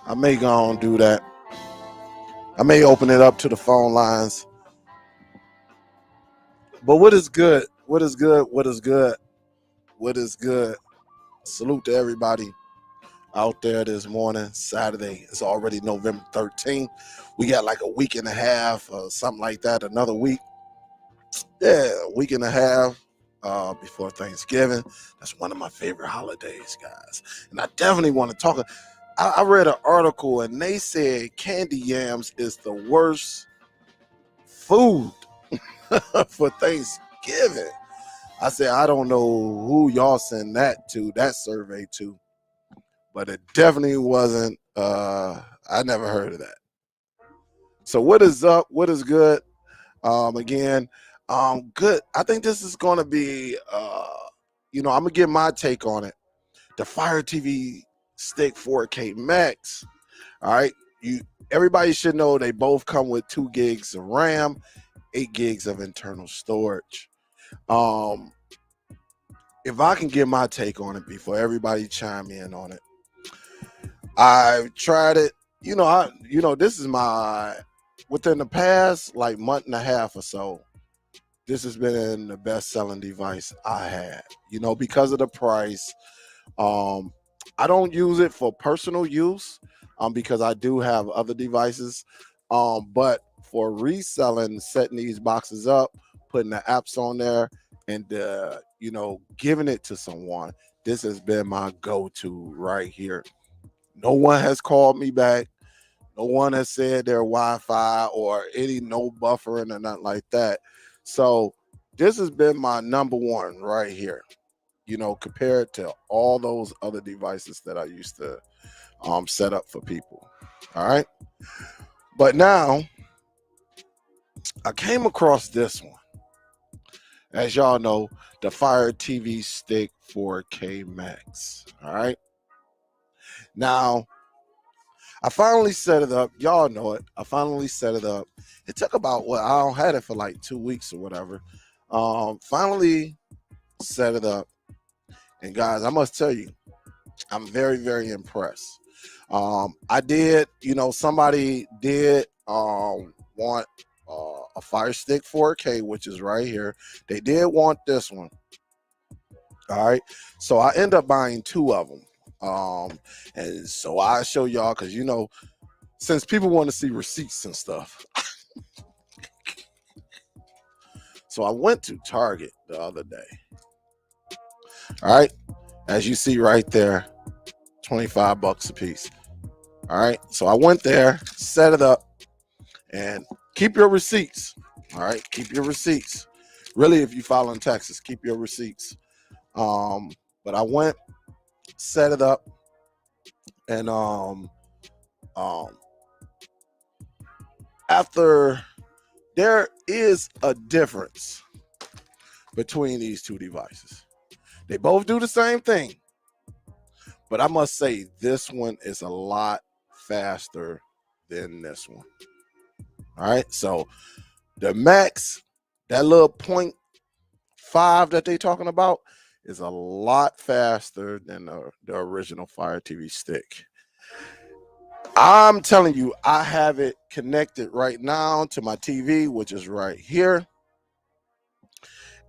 I may go and do that. I may open it up to the phone lines. But what is good? What is good? What is good? What is good? Salute to everybody out there this morning, Saturday. It's already November 13th. We got like a week and a half, something like that, another week. Yeah, a week and a half before Thanksgiving. That's one of my favorite holidays, guys. And I definitely want to talk. I read an article and they said candy yams is the worst food for Thanksgiving. I said, I don't know who y'all send that survey to, but it definitely wasn't, I never heard of that. So what is up? What is good? Again, good. I think this is going to be, I'm going to get my take on it. The Fire TV Stick 4K Max. All right. Everybody should know they both come with 2 gigs of RAM, 8 gigs of internal storage. If I can get my take on it before everybody chime in on it, I've tried it. This is within the past like month and a half or so, this has been the best selling device I had, because of the price. I don't use it for personal use, because I do have other devices. But for reselling, setting these boxes up, putting the apps on there, and giving it to someone, this has been my go-to right here. No one has called me back. No one has said their Wi-Fi or any no buffering or nothing like that. So this has been my number one right here, compared to all those other devices that I used to set up for people. All right. But now I came across this one. As y'all know, the Fire TV Stick 4K Max. All right. Now, I finally set it up. Y'all know it. I finally set it up. It took about I don't had it for like 2 weeks or whatever. Finally set it up. And guys, I must tell you, I'm very, very impressed. I did, somebody did want a Fire Stick 4K, which is right here. They did want this one. All right. So I end up buying 2 of them. And so I show y'all, because since people want to see receipts and stuff. So I went to Target the other day. All right. As you see right there, $25 a piece. All right. So I went there, set it up, and keep your receipts. All right. Keep your receipts. Really, if you file in Texas, keep your receipts. But I went, set it up, and after, there is a difference between these 2 devices. They both do the same thing, but I must say this one is a lot faster than this one. All right, so the Max, that little 0.5 that they talking about, is a lot faster than the original Fire TV Stick. I'm telling you, I have it connected right now to my TV, which is right here.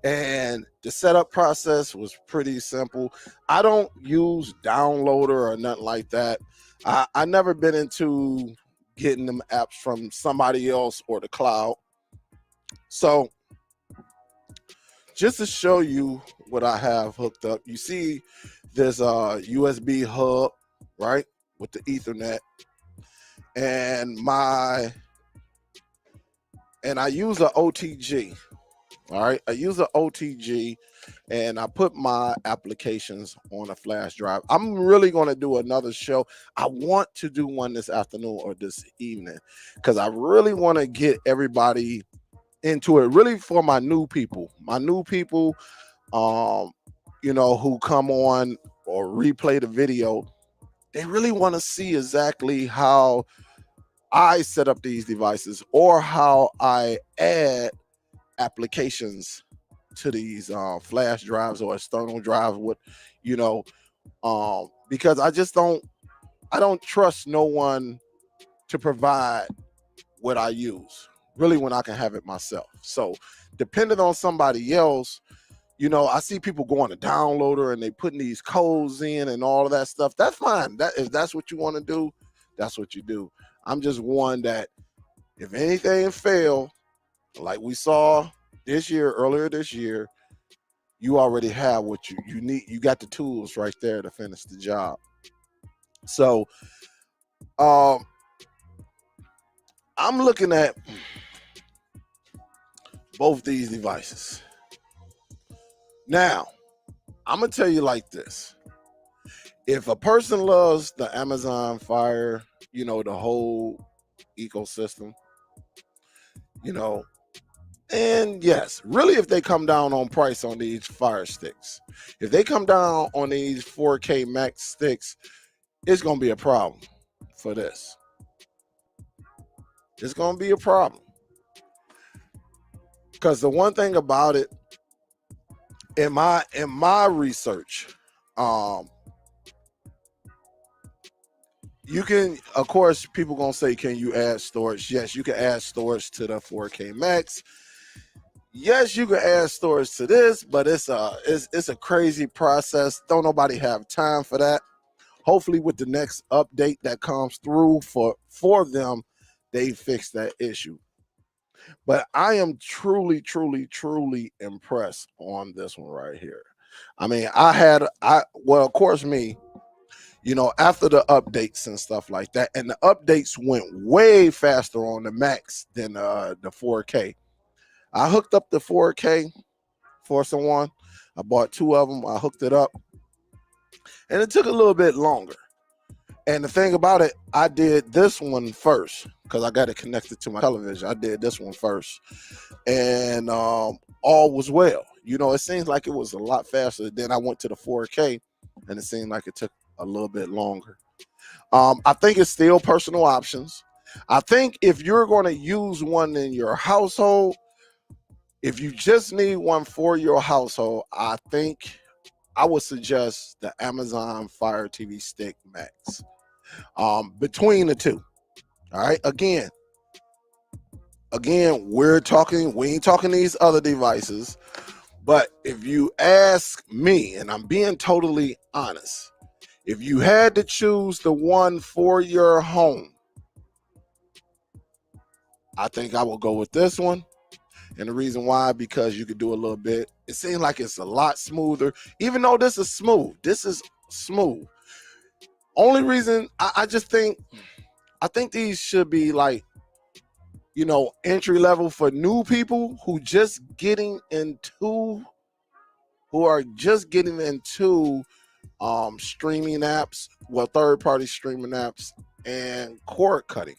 And the setup process was pretty simple. I don't use downloader or nothing like that. I never been into getting them apps from somebody else or the cloud. So just to show you what I have hooked up, you see this USB hub, right, with the Ethernet. And I use an OTG. All right, I use an OTG, and I put my applications on a flash drive. I'm really going to do another show. I want to do one this afternoon or this evening, because I really want to get everybody into it, really for my new people. Who come on or replay the video, they really want to see exactly how I set up these devices, or how I add applications to these flash drives or external drives with, because I just don't I don't trust no one to provide what I use, really, when I can have it myself. So depending on somebody else, you know, I see people going to downloader and they putting these codes in and all of that stuff. That's fine. That if that's what you want to do, that's what you do. I'm just one that if anything fail, like we saw this year, earlier this year, you already have what you need. You got the tools right there to finish the job. So I'm looking at both these devices. Now, I'm gonna tell you like this. If a person loves the Amazon Fire, you know, the whole ecosystem, you know, and yes, really, if they come down on price on these Fire sticks, if they come down on these 4K Max sticks, it's gonna be a problem for this. It's gonna be a problem. Because the one thing about it, in my research, you can, of course, people gonna say, can you add storage? Yes, you can add storage to the 4K Max. Yes, you can add storage to this, but it's a crazy process. Don't nobody have time for that. Hopefully, with the next update that comes through for them, they fix that issue. But I am truly, truly, truly impressed on this one right here. I mean, well, of course, me, you know, after the updates and stuff like that, and the updates went way faster on the Max than the 4K. I hooked up the 4K for someone. I bought two of them. I hooked it up, and it took a little bit longer. And the thing about it, I did this one first because I got it connected to my television. I did this one first, and all was well. You know, it seems like it was a lot faster. Then I went to the 4K, and it seemed like it took a little bit longer. I think it's still personal options. I think if you're going to use one in your household, if you just need one for your household, I think I would suggest the Amazon Fire TV Stick Max. Between the two, all right. Again, we ain't talking these other devices. But if you ask me, and I'm being totally honest, if you had to choose the one for your home, I think I will go with this one. And the reason why, because you could do a little bit. It seems like it's a lot smoother, even though this is smooth. This is smooth. Only reason I think these should be like, you know, entry level for new people who are just getting into streaming apps, well, third-party streaming apps and cord cutting.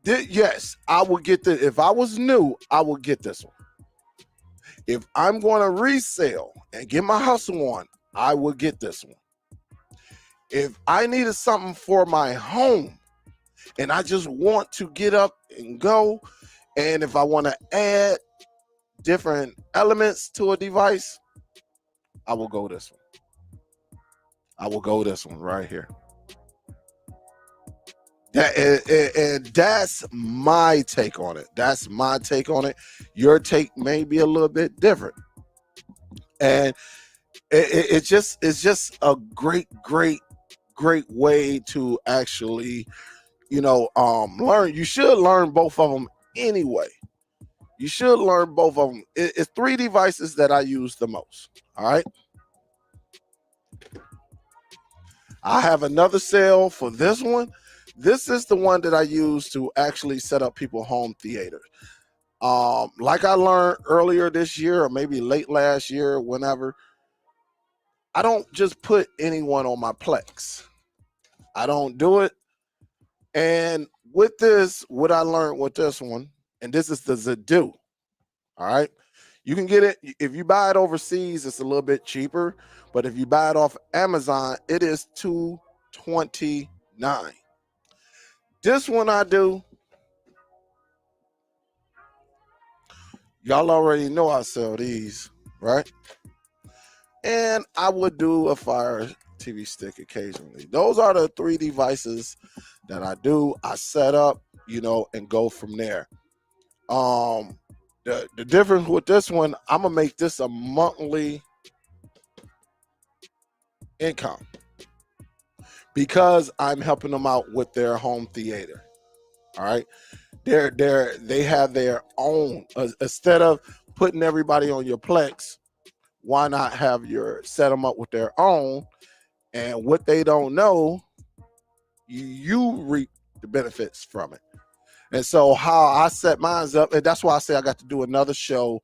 Yes, I would get this. If I was new, I would get this one. If I'm going to resell and get my hustle on, I would get this one. If I needed something for my home and I just want to get up and go, and if I want to add different elements to a device, I will go this one. I will go this one right here. And that's my take on it. That's my take on it. Your take may be a little bit different. And it's just a great way to actually, you know, learn. You should learn both of them anyway. You should learn both of them. It's three devices that I use the most. All right. I have another sale for this one. This is the one that I use to actually set up people home theater. Like I learned earlier this year, or maybe late last year, whenever, I don't just put anyone on my Plex. I don't do it. And with this, what I learned with this one, and this is the Zadu. All right. You can get it if you buy it overseas, it's a little bit cheaper. But if you buy it off Amazon, it is $229. This one I do. Y'all already know I sell these, right? And I would do a Fire TV stick occasionally. Those are the 3 devices that I do. I set up, you know, and go from there. The difference with this one, I'm gonna make this a monthly income because I'm helping them out with their home theater. All right, they have their own, instead of putting everybody on your Plex, why not have your set them up with their own? And what they don't know, you reap the benefits from it. And so how I set mine up, and that's why I say I got to do another show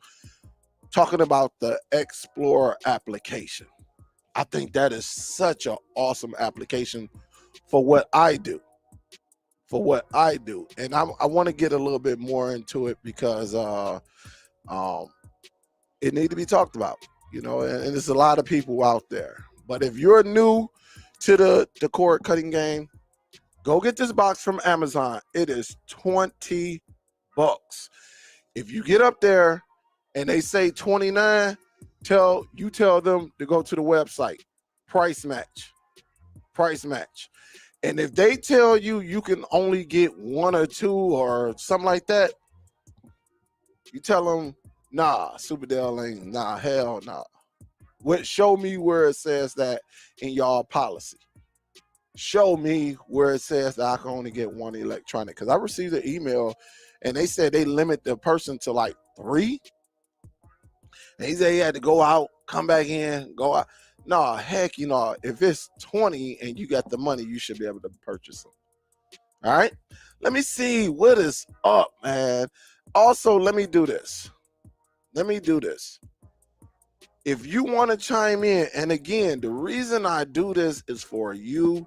talking about the Explorer application. I think that is such an awesome application for what I do. And I want to get a little bit more into it because it needs to be talked about, you know, and there's a lot of people out there. But if you're new to the cord cutting game, go get this box from Amazon. It is $20. If you get up there and they say 29, tell them to go to the website. Price match. And if they tell you you can only get 1 or 2 or something like that, you tell them, nah, SUPERDELL ain't, nah, hell nah. Show me where it says that in y'all policy. Show me where it says that I can only get 1 electronic. Because I received an email and they said they limit the person to like 3. And he said he had to go out, come back in, go out. No, heck, you know, if it's 20 and you got the money, you should be able to purchase them. All right. Let me see what is up, man. Also, let me do this. If you want to chime in, and again, the reason I do this is for you.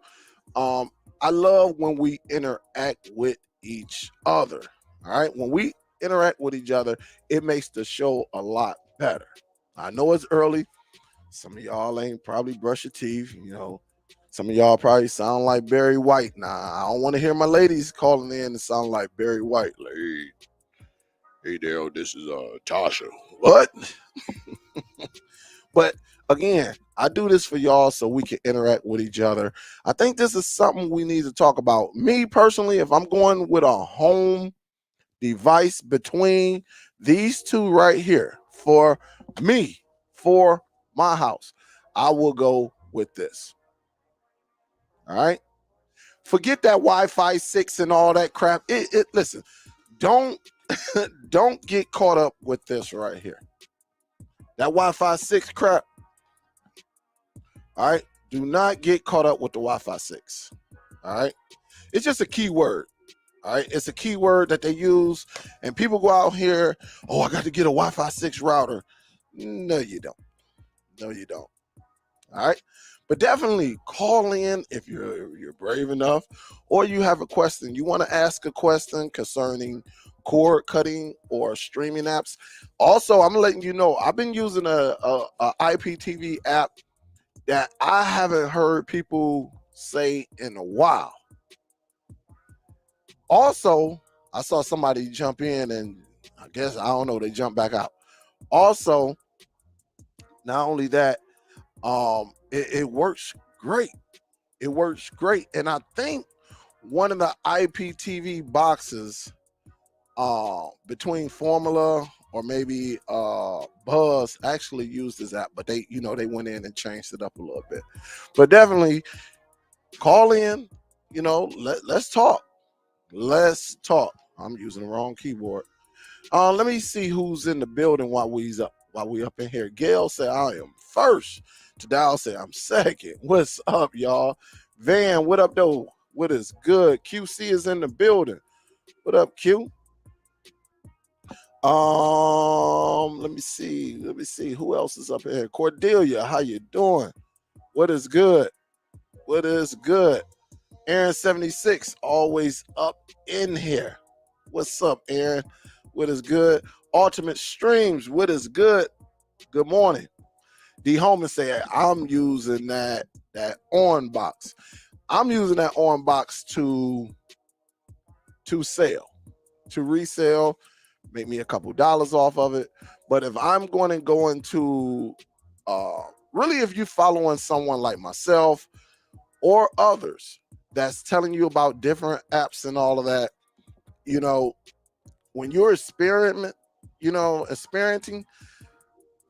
I love when we interact with each other. All right. When we interact with each other, it makes the show a lot better. I know it's early. Some of y'all ain't probably brush your teeth, you know. Some of y'all probably sound like Barry White. Nah, I don't want to hear my ladies calling in and sound like Barry White. Like, hey Daryl, this is Tasha. What? But again, I do this for y'all so we can interact with each other. I think this is something we need to talk about. Me personally, if I'm going with a home device between these 2 right here for me, for my house, I will go with this. All right. Forget that Wi-Fi 6 and all that crap. Listen, don't get caught up with this right here. That Wi-Fi 6 crap. All right. Do not get caught up with the Wi-Fi 6. All right. It's just a keyword. All right. It's a keyword that they use. And people go out here, oh, I got to get a Wi-Fi 6 router. No, you don't. All right. But definitely call in if you're brave enough, or you have a question. You want to ask a question concerning cord cutting or streaming apps. Also, I'm letting you know I've been using a IPTV app that I haven't heard people say in a while. Also, I saw somebody jump in and I guess, I don't know, they jumped back out. Also, not only that, it works great. It works great. And I think one of the IPTV boxes between Formula or maybe Buzz actually used this app, but they went in and changed it up a little bit. But definitely call in, let's talk. I'm using the wrong keyboard. Let me see who's in the building while we up in here. Gail said I am first. Tadal said I'm second. What's up, y'all? Van, what up though? What is good? QC is in the building. What up, Q? Let me see who else is up here. Cordelia, how you doing? What is good? Aaron 76 always up in here. What's up, Aaron? What is good? Ultimate Streams, what is good? Good morning. D Holman said I'm using that on box. I'm using that on box to resell, make me a couple dollars off of it. But if I'm going to go into really, if you following someone like myself or others that's telling you about different apps and all of that, you know, when you're experiencing,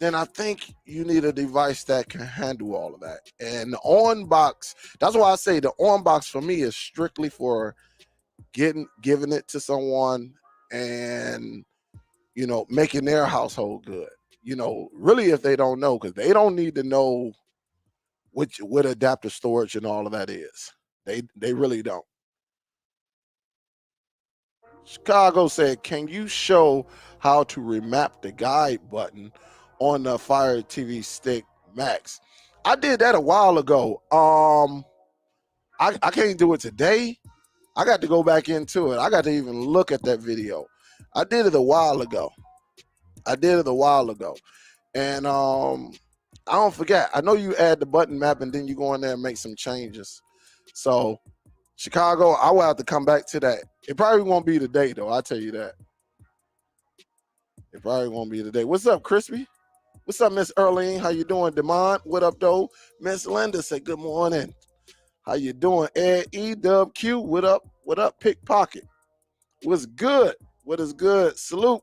then I think you need a device that can handle all of that. And the on box, that's why I say the on box for me is strictly for giving it to someone and, you know, making their household good. You know, really, if they don't know, because they don't need to know what adapter storage and all of that is. They really don't. Chicago said, can you show how to remap the guide button on the Fire TV Stick Max? I did that a while ago. I can't do it today. I got to go back into it. I got to even look at that video. I did it a while ago. And I don't forget. I know you add the button map and then you go in there and make some changes. So Chicago, I will have to come back to that. It probably won't be today though. I'll tell you that. It probably won't be today. What's up, Crispy? What's up, Miss Earlene? How you doing? Demond, what up, though? Miss Linda say good morning. How you doing? Ed EWQ, what up? What up, Pickpocket? What's good? What is good? Salute.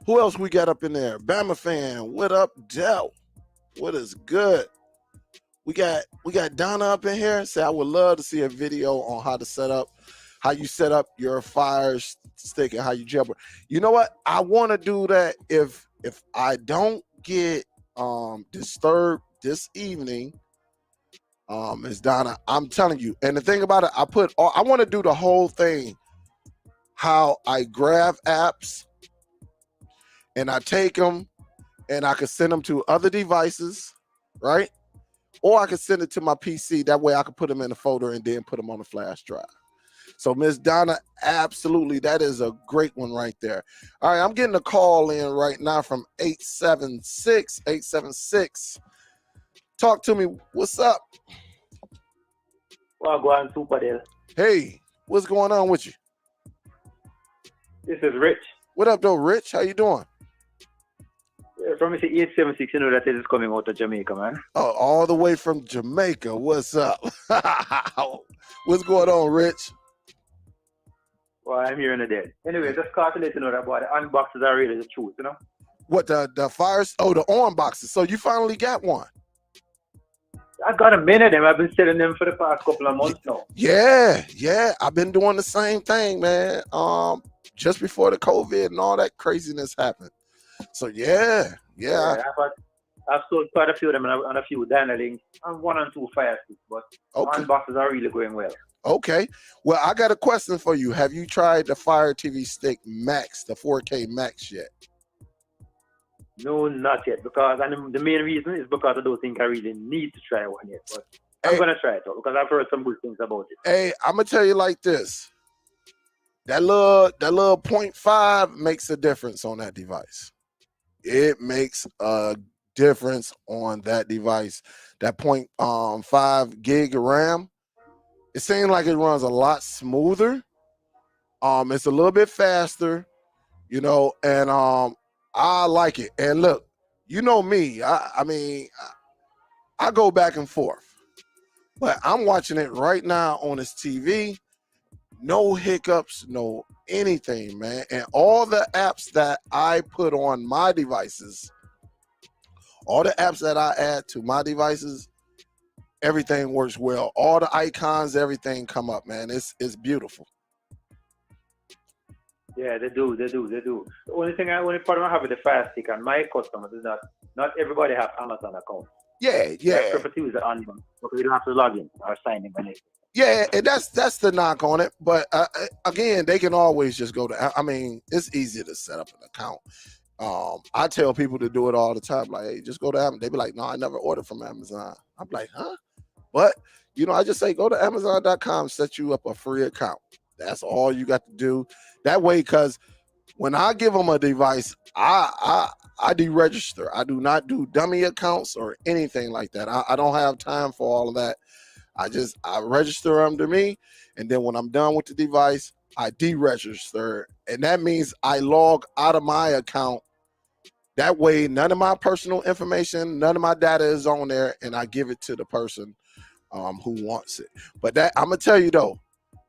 Who else we got up in there? Bama fan, what up, Dell? What is good? We got Donna up in here. Say I would love to see a video on how you set up your Fire Stick and how you jailbreak. You know what? I want to do that if I don't get disturbed this evening. Ms. Donna, I'm telling you. And the thing about it, I want to do the whole thing, how I grab apps and I take them and I can send them to other devices, right? Or I can send it to my PC. That way I can put them in a folder and then put them on a flash drive. So Miss Donna, absolutely, that is a great one right there. All right, I'm getting a call in right now from 876. Talk to me. What's up? Well, go on, SUPERDELL. Hey, what's going on with you? This is Rich. What up, though, Rich? How you doing? From 876, you know that it is coming out of Jamaica, man. Oh, all the way from Jamaica. What's up? What's going on, Rich? Well, I'm here in the dead. Anyway, just call to let you know that boy, the unboxes are really the truth, you know? What, the fires? Oh, the on boxes. So you finally got one. I got many of them. I've been selling them for the past couple of months now. Yeah. I've been doing the same thing, man. Just before the COVID and all that craziness happened. So yeah. I've sold quite a few of them and a few Dynalink and 1 and 2 Fire Sticks, but unboxes are really going well. Okay. Well, I got a question for you. Have you tried the Fire TV Stick Max, the 4K Max yet? No, not yet. Because the main reason is because I don't think I really need to try one yet. But I'm gonna try it out because I've heard some good things about it. Hey, I'm gonna tell you like this. That little 0.5 makes a difference on that device. It makes a difference on that device. That 0.5 gig of RAM. It seems like it runs a lot smoother. It's a little bit faster, you know, and I like it. And look, you know me. I mean, I go back and forth, but I'm watching it right now on this TV. No hiccups, no anything, man. And all the apps that I put on my devices, all the apps that I add to my devices, everything works well. All the icons, everything come up, man. It's beautiful. Yeah, they do. The only problem I have with the Fire Stick and my customers is that not everybody have Amazon account. Yeah. I prefer to use the Amazon, but we don't have to log in or sign in. Yeah, and that's the knock on it. But again, they can always just go to. I mean, it's easy to set up an account. I tell people to do it all the time. Like, hey, just go to Amazon. They be like, no, I never ordered from Amazon. I'm like, huh? But you know, I just say go to Amazon.com, set you up a free account. That's all you got to do. That way, because when I give them a device, I deregister. I do not do dummy accounts or anything like that. I don't have time for all of that. I register under me, and then when I'm done with the device, I deregister, and that means I log out of my account. That way, none of my personal information, none of my data is on there, and I give it to the person who wants it. But that I'm gonna tell you though,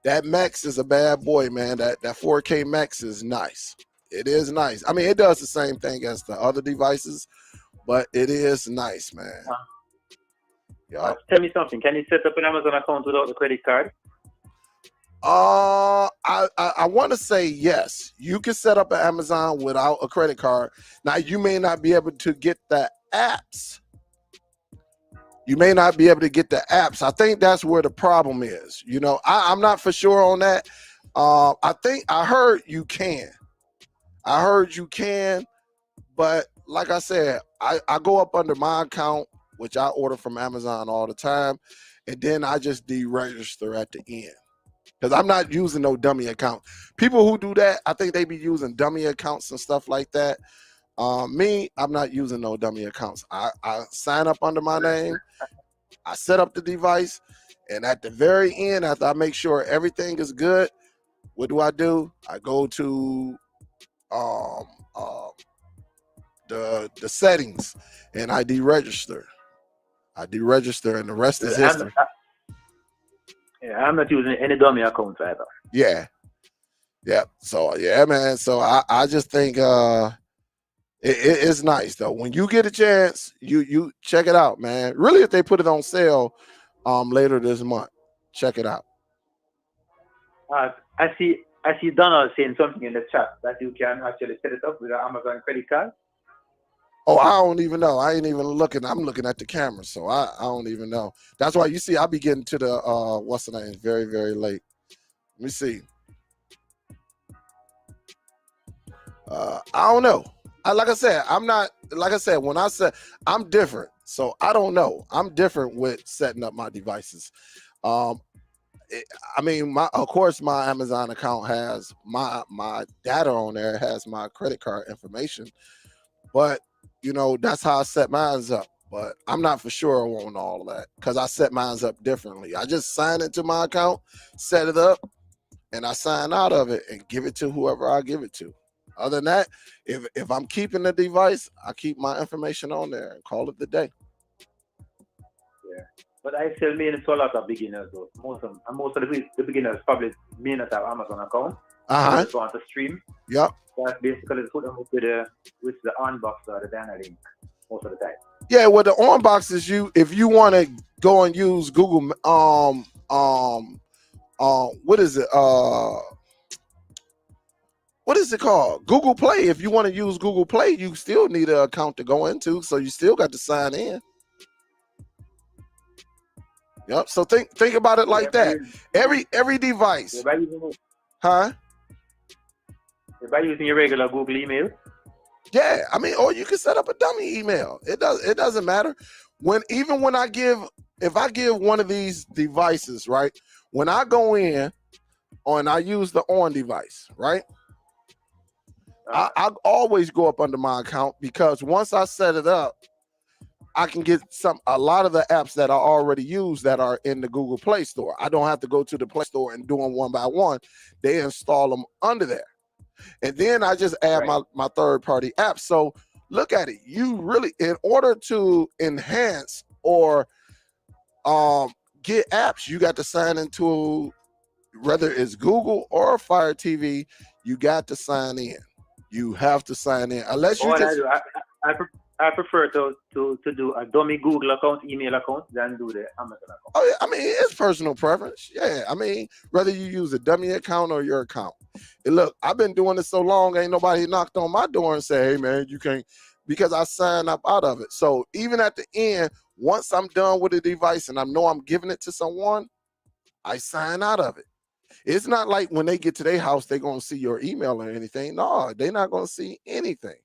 that Max is a bad boy, man. That 4K Max is nice. It is nice. I mean, it does the same thing as the other devices, but it is nice, man. Yep. Tell me something. Can you set up an Amazon account without the credit card? I want to say yes. You can set up an Amazon without a credit card. Now, you may not be able to get the apps. You may not be able to get the apps. I think that's where the problem is. You know, I'm not for sure on that. I think I heard you can. I heard you can, but like I said, I go up under my account, which I order from Amazon all the time, and then I just deregister at the end. Because I'm not using no dummy account. People who do that, I think they be using dummy accounts and stuff like that. Me, I'm not using no dummy accounts. I sign up under my name. I set up the device. And at the very end, after I make sure everything is good, what do? I go to the settings and I deregister. And the rest is history. I'm not using any dummy accounts either. Yeah. So yeah, man. So I just think it's nice though. When you get a chance, you check it out, man. Really, if they put it on sale later this month, check it out. I see Donald saying something in the chat that you can actually set it up with an Amazon credit card. Oh, I don't even know. I ain't even looking. I'm looking at the camera, so I don't even know. That's why you see I be getting to the what's the name very, very late. Let me see. I don't know. Like I said, I'm not. Like I said, when I said I'm different, so I don't know. I'm different with setting up my devices. I mean, of course, my Amazon account has my data on there. It has my credit card information, but you know, that's how I set mine up. But I'm not for sure on all of that because I set mine up differently. I just sign into my account, set it up, and I sign out of it and give it to whoever I give it to. Other than that, if I'm keeping the device, I keep my information on there and call it the day. Yeah, but I still mean it's a lot of beginners though. Most of the beginners probably may not have Amazon account. They just want to stream. Yep. That's basically put them up with the unbox or the data link most of the time. Yeah, well, the unbox is if you want to go and use Google what is it? What is it called? Google Play. If you want to use Google Play, you still need an account to go into, so you still got to sign in. Yep. So think about it like that. Every device. Huh? By using your regular Google email. Yeah, I mean, or you can set up a dummy email. It doesn't matter. If I give one of these devices, right? When I go in and I use the on device, right? I always go up under my account because once I set it up, I can get a lot of the apps that I already use that are in the Google Play Store. I don't have to go to the Play Store and do them one by one. They install them under there. And then I just add my third-party apps. So look at it. You really, in order to enhance or get apps, you got to sign into, whether it's Google or Fire TV, you got to sign in. You have to sign in. Unless you I prefer to do a dummy Google account, email account, than do the Amazon account. Oh, yeah, I mean, it's personal preference. Yeah, I mean, whether you use a dummy account or your account. And look, I've been doing this so long, ain't nobody knocked on my door and say, hey, man, you can't, because I sign up out of it. So even at the end, once I'm done with the device and I know I'm giving it to someone, I sign out of it. It's not like when they get to their house, they're going to see your email or anything. No, they're not going to see anything.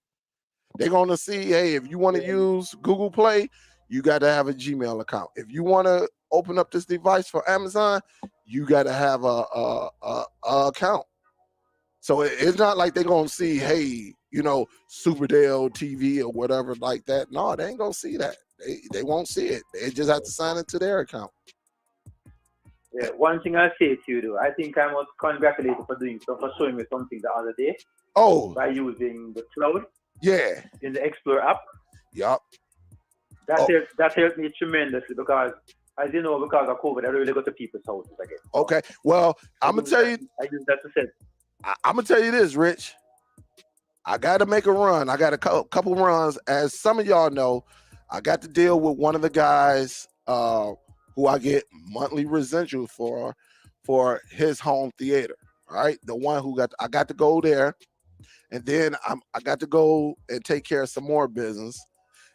They're going to see, hey, if you want to use Google Play, you got to have a Gmail account. If you want to open up this device for Amazon, you got to have a account. So it's not like they're going to see, hey, you know, SUPERDELL-TV or whatever like that. No, they ain't going to see that. They won't see it. They just have to sign into their account. Yeah, one thing I'll say to you, though, I think I must congratulate you for showing me something the other day. Oh. By using the cloud. Yeah. In the Explorer app. Yup. That helped me tremendously because, as you know, because of COVID, I don't really go to people's houses again. So okay. Well, I'm gonna tell you. I use that to say. I'm gonna tell you this, Rich. I got to make a run. I got a couple runs. As some of y'all know, I got to deal with one of the guys who I get monthly residual for his home theater. Right, the one who I got to go there, and then I got to go and take care of some more business,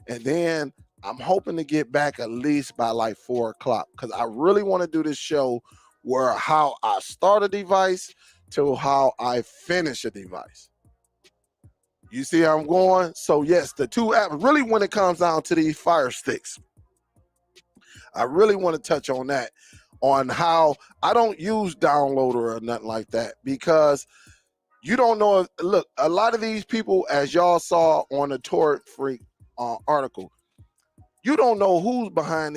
and then I'm hoping to get back at least by like 4 o'clock because I really want to do this show where how I start a device to how I finish a device. You see how I'm going? So yes, the two apps, really when it comes down to these Fire Sticks, I really want to touch on that, on how I don't use Downloader or nothing like that because you don't know. Look, a lot of these people, as y'all saw on the Torrid Freak article, you don't know who's behind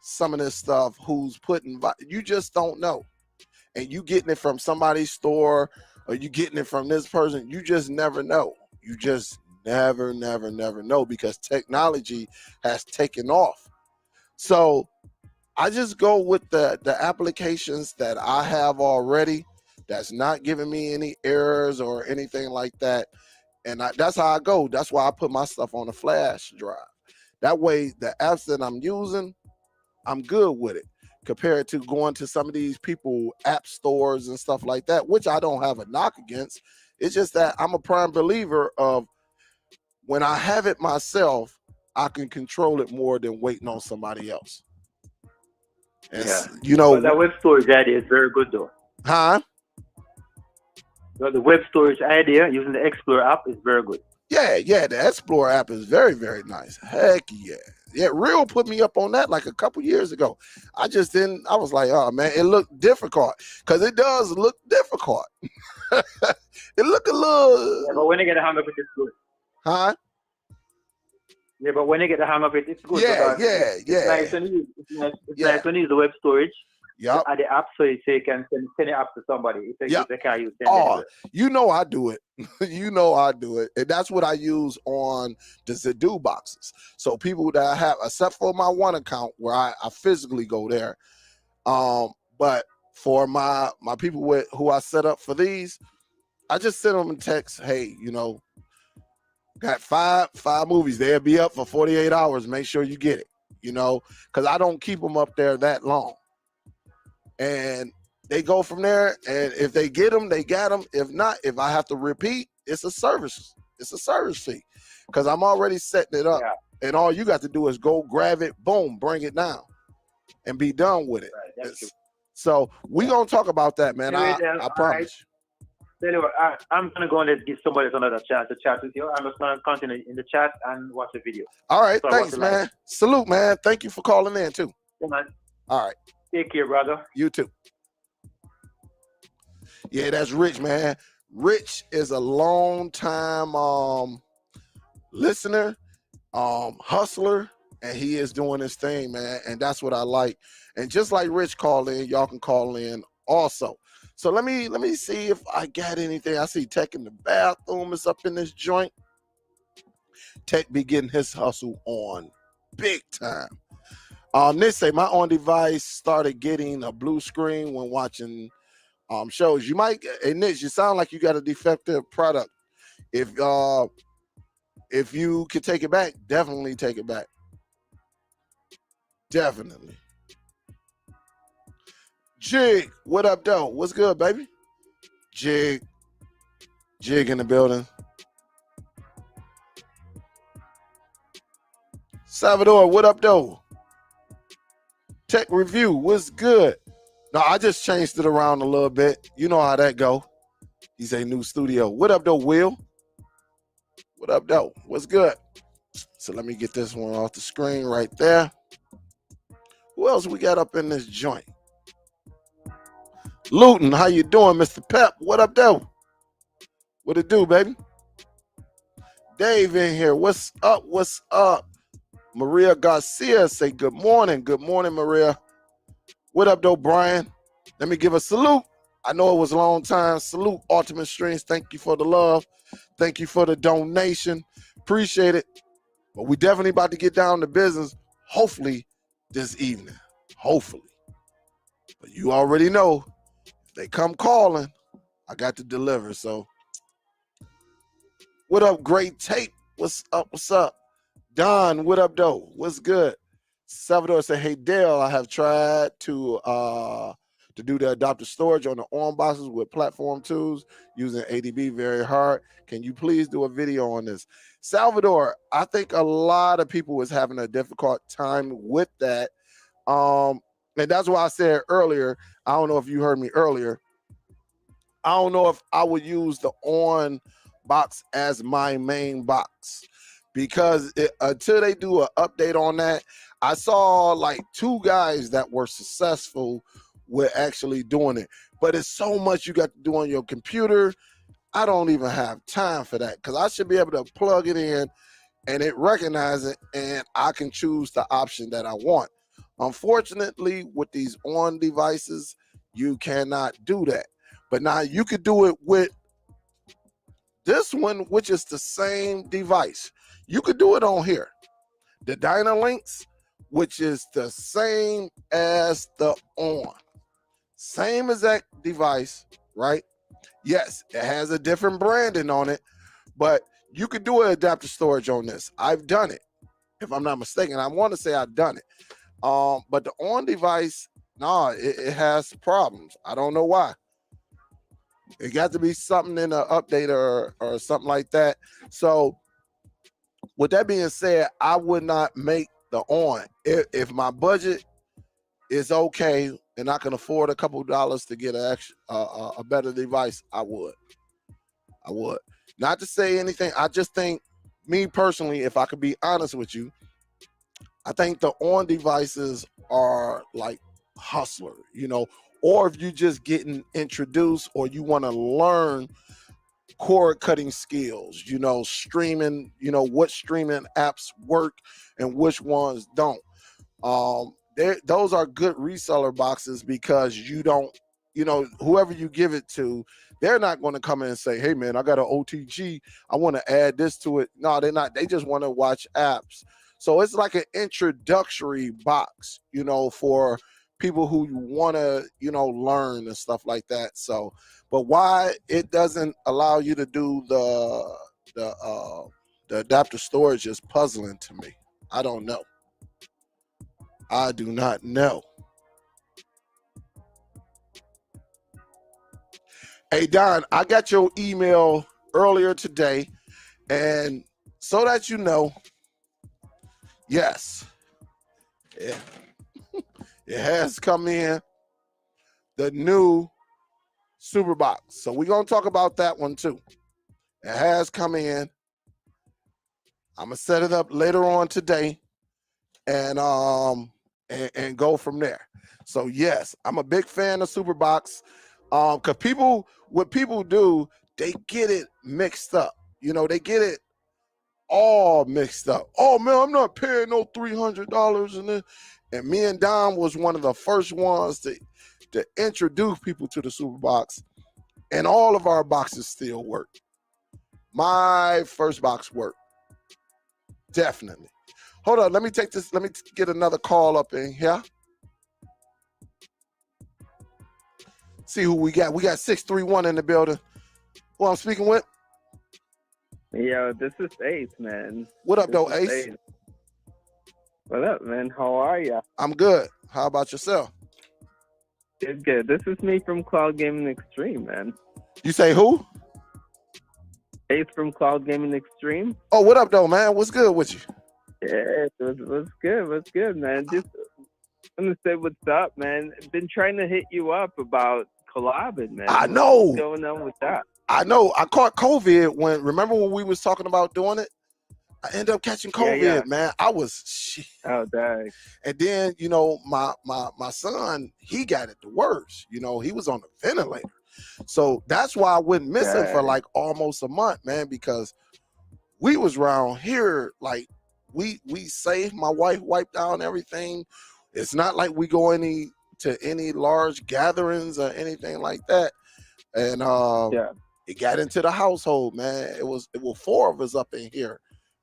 some of this stuff, who's putting, you just don't know. And you getting it from somebody's store or you getting it from this person, you just never know. You just never know because technology has taken off. So I just go with the applications that I have already that's not giving me any errors or anything like that. And that's how I go. That's why I put my stuff on a flash drive. That way, the apps that I'm using, I'm good with it compared to going to some of these people app stores and stuff like that, which I don't have a knock against. It's just that I'm a prime believer of when I have it myself, I can control it more than waiting on somebody else. And yeah. You know, but that web storage idea is very good though. Huh? Well, the web storage idea using the Explorer app is very good. Yeah, the Explorer app is very nice. Heck yeah. Yeah, Real put me up on that like a couple years ago. I just didn't, I was like, oh man, it looked difficult. Because it does look difficult. It look a little. Yeah, but when you get a hang of it, it's good. Huh? Yeah, but when you get the hang of it, it's good. Yeah. It's nice when you nice when you use the web storage. Yep. At the app, so you can send it up to somebody. If they can't use it. Oh, you know I do it. You know I do it. And that's what I use on the Zedu boxes. So people that I have, except for my one account where I physically go there. But for my people who I set up for these, I just send them a text, hey, you know, got five movies. They'll be up for 48 hours. Make sure you get it, you know, because I don't keep them up there that long. And they go from there, and if they get them, they got them. If not, if I have to repeat, it's a service fee, because I'm already setting it up, and all you got to do is go grab it, boom, bring it down, and be done with it. Right, that's true. So we gonna talk about that, man. I promise. Anyway, I'm gonna go and give somebody another chance to chat with you. I'm just gonna continue in the chat and watch the video. All right, thanks, man. Live. Salute, man. Thank you for calling in too. Yeah, man. All right. Take care, brother. You too. Yeah, that's Rich, man. Rich is a long time listener, hustler, and he is doing his thing, man. And that's what I like. And just like Rich called in, y'all can call in also. So let me see if I got anything. I see Tech in the bathroom is up in this joint. Tech be getting his hustle on big time. Nick say my on device started getting a blue screen when watching shows. You might, hey Nick, you sound like you got a defective product. If you could take it back, definitely take it back. Definitely. Jig, what up, though? What's good, baby? Jig in the building. Salvador, what up, though? Tech review, what's good? No, I just changed it around a little bit. You know how that go. He's a new studio. What up, though, Will? What up, though? What's good? So let me get this one off the screen right there. Who else we got up in this joint? Luton, how you doing, Mr. Pep? What up, though? What it do, baby? Dave in here. What's up? What's up? Maria Garcia say good morning. Good morning, Maria. What up, though, Brian? Let me give a salute. I know it was a long time. Salute, Ultimate Strings. Thank you for the love. Thank you for the donation. Appreciate it. But we definitely about to get down to business, hopefully this evening. Hopefully. But you already know, if they come calling, I got to deliver. So what up, Great Tape? What's up? What's up? Don, what up, though? What's good? Salvador said, hey, Dale, I have tried to do the adapter storage on the ARM boxes with platform tools using ADB very hard. Can you please do a video on this? Salvador, I think a lot of people was having a difficult time with that. And that's why I said earlier, I don't know if you heard me earlier, I don't know if I would use the on box as my main box, because until they do an update on that, I saw like 2 guys that were successful with actually doing it. But it's so much you got to do on your computer. I don't even have time for that, because I should be able to plug it in and it recognize it, and I can choose the option that I want. Unfortunately, with these on devices, you cannot do that. But now you could do it with this one, which is the same device. You could do it on here. The Dynalinks, which is the same as the on. Same exact device, right? Yes, it has a different branding on it, but you could do an adapter storage on this. I've done it, if I'm not mistaken. I want to say I've done it. But the on device, nah, it has problems. I don't know why. It got to be something in an update or something like that. So with that being said, I would not make the on. If my budget is okay and I can afford a couple dollars to get a better device, I would. Not to say anything. I just think, me personally, if I could be honest with you, I think the on devices are like hustler, you know, or if you're just getting introduced or you want to learn cord cutting skills, you know, streaming, you know, what streaming apps work and which ones don't. Those are good reseller boxes, because you don't, you know, whoever you give it to, they're not going to come in and say, hey man, I got an OTG, I want to add this to it. No, they're not. They just want to watch apps. So it's like an introductory box, you know, for people who want to, you know, learn and stuff like that. So, but why it doesn't allow you to do the adapter storage is puzzling to me. I don't know. I do not know. Hey Don, I got your email earlier today, and so that you know, yes, it has come in, the new super box. So we're gonna talk about that one too. It has come in. I'm gonna set it up later on today, and go from there. So yes, I'm a big fan of super box, because what people do, they get it mixed up. You know, they get it all mixed up. Oh man, I'm not paying no $300 in this. And me and Don was one of the first ones to introduce people to the super box, and all of our boxes still work. My first box worked, definitely. Hold on, let me take this. Let me get another call up in here. See who we got. We got 631 in the building. Who I'm speaking with? Yo, this is Ace, man. What up, though, Ace? What up, man? How are ya? I'm good. How about yourself? Good, good. This is me from Cloud Gaming Extreme, man. You say who? Ace from Cloud Gaming Extreme. Oh, what up, though, man? What's good with you? Yeah, what's good, man? Just want to say what's up, man. Been trying to hit you up about collabing, man. I know. What's going on with that? I know. I caught COVID remember when we was talking about doing it? I ended up catching COVID, man. I was shit. Oh, dang. And then, you know, my son, he got it the worst. You know, he was on the ventilator. So that's why I went missing for like almost a month, man, because we was around here, like we safe. My wife wiped down everything. It's not like we go to any large gatherings or anything like that. And It got into the household, man. It was 4 of us up in here,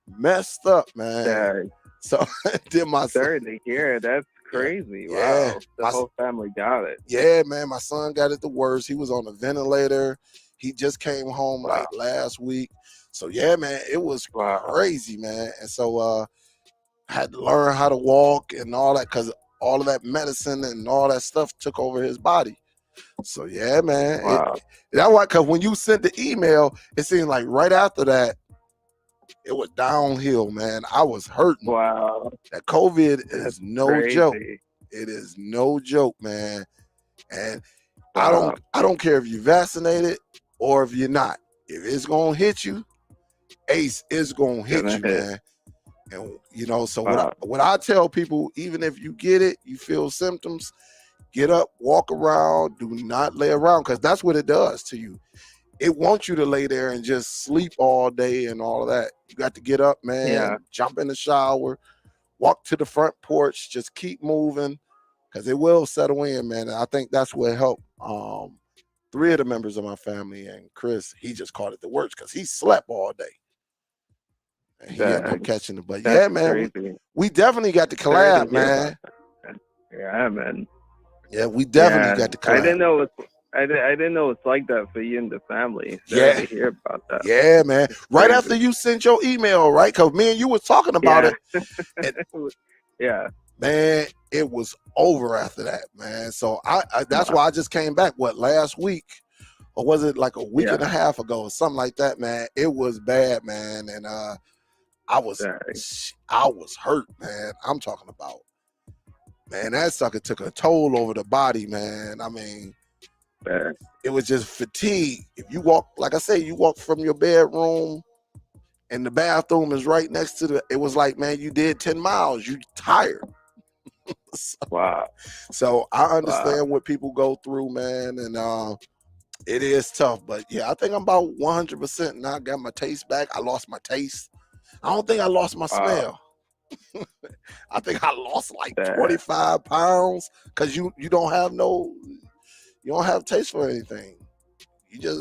messed up, man. Dang. So did my son. Sorry to hear. That's crazy. Yeah. Wow. The whole family got it. Yeah, man. My son got it the worst. He was on a ventilator. He just came home like last week. So yeah, man, it was crazy, man. And so I had to learn how to walk and all that, because all of that medicine and all that stuff took over his body. So yeah, man. That's why, because when you sent the email, it seemed like right after that, it was downhill, man. I was hurting. Wow. That COVID is no joke. It is no joke, man. And I don't care if you're vaccinated or if you're not. If it's gonna hit you, Ace is gonna hit you, man. And you know, so what I tell people, even if you get it, you feel symptoms, get up, walk around, do not lay around, because that's what it does to you. It wants you to lay there and just sleep all day and all of that. You got to get up, man, jump in the shower, walk to the front porch, just keep moving, because it will settle in, man. And I think that's what helped 3 of the members of my family, and Chris, he just caught it the worst because he slept all day. And he ended up catching it. But yeah, man, we definitely got to collab, man. Yeah, man. Yeah, we definitely got to collab. I didn't know it's like that for you and the family. Sorry to hear about that. Yeah, man. Right after you sent your email, right? Because me and you was talking about it. And, man, it was over after that, man. So that's why I just came back, last week? Or was it like a week and a half ago or something like that, man? It was bad, man. And I was hurt, man. I'm talking about, man, that sucker took a toll over the body, man. I mean, it was just fatigue. If you walk, like I say, you walk from your bedroom and the bathroom is right next to it was like, man, you did 10 miles. You tired. So I understand what people go through, man. And it is tough. But yeah, I think I'm about 100% now. I got my taste back. I lost my taste. I don't think I lost my smell. I think I lost like 25 pounds because you don't have taste for anything. You just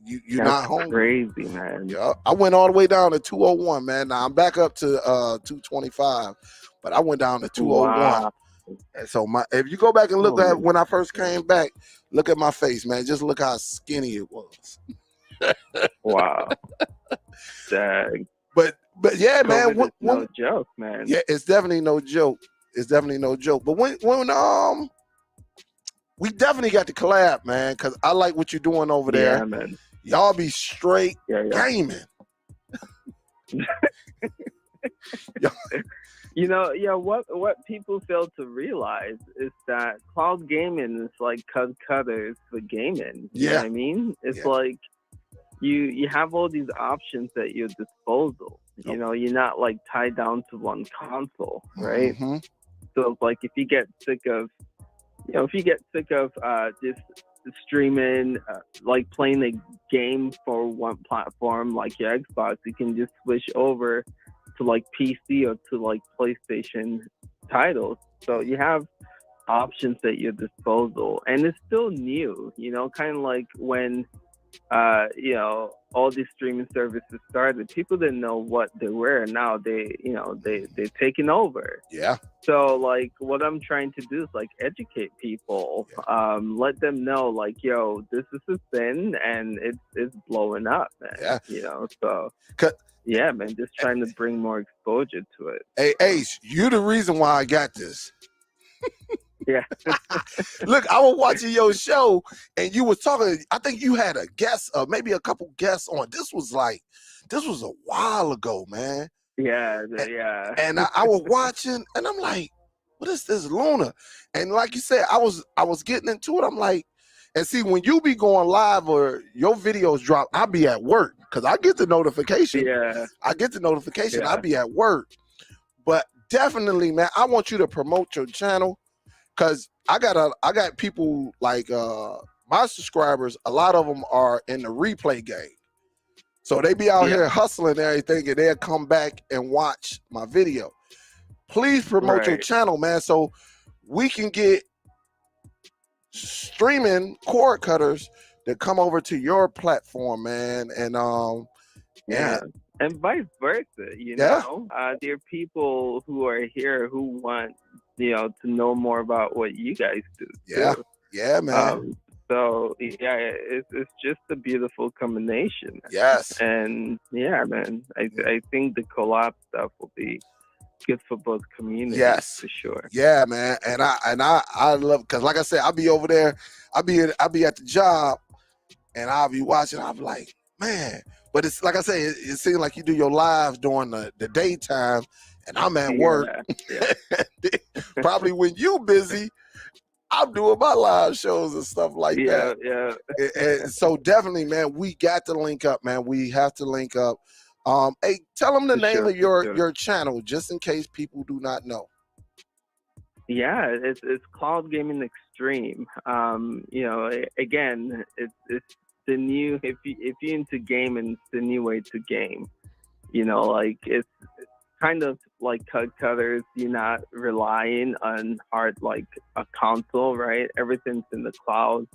you're not hungry. Crazy, man. Yeah, I went all the way down to 201, man. Now I'm back up to 225, but I went down to 201. And so if you go back and look at when I first came back, look at my face, man. Just look how skinny it was. Wow. Dang. But yeah, man. No joke, man. Yeah, it's definitely no joke. It's definitely no joke. But when we definitely got to collab, man, because I like what you're doing over there. Yeah, man. Y'all be straight gaming. You know, what people fail to realize is that cloud gaming is like cutters for gaming. You know what I mean? It's like you have all these options at your disposal. You know, you're not like tied down to one console, right? Mm-hmm. So it's like if you get sick of just streaming, like playing a game for one platform like your Xbox, you can just switch over to like PC or to like PlayStation titles. So you have options at your disposal, and it's still new, you know, kind of like when all these streaming services started, people didn't know what they were. Now they've taken over. Yeah. So like what I'm trying to do is like educate people, let them know like, yo, this is a thing and it's blowing up, man. Yeah. You know, so yeah, man, just trying to bring more exposure to it. Hey, Ace, you're the reason why I got this. Yeah. Look, I was watching your show and you was talking, I think you had a guest, maybe a couple guests on. This was a while ago, man. Yeah. And I was watching and I'm like, what is this Luna? And like you said, I was getting into it. I'm like, and see, when you be going live or your videos drop, I'll be at work because I get the notification. Yeah. I get the notification. I'll be at work. But definitely, man, I want you to promote your channel. Cause I got people like my subscribers. A lot of them are in the replay game, so they be out here hustling and everything, and they'll come back and watch my video. Please promote your channel, man, so we can get streaming cord cutters to come over to your platform, man. And and vice versa, you know. There are people who are here who want, you know, to know more about what you guys do too. Yeah, man. So yeah, it's just a beautiful combination. Yes. And yeah, man, I think the collab stuff will be good for both communities, for sure. Yeah, man. And I love, because like I said, I'll be over there, I'll be at the job, and I'll be watching. I'll be like, man. But it's like I say, it seems like you do your lives during the daytime, and I'm at work. Probably when you busy, I'm doing my live shows and stuff like that. And so definitely, man, we got to link up, man. We have to link up. Hey, tell them the name of your channel, just in case people do not know. Yeah, it's Cloud Gaming Extreme. You know, again, it's the new, if you're into gaming, it's the new way to game. You know, like it's kind of like cut cutters. You're not relying on like a console, right? Everything's in the cloud.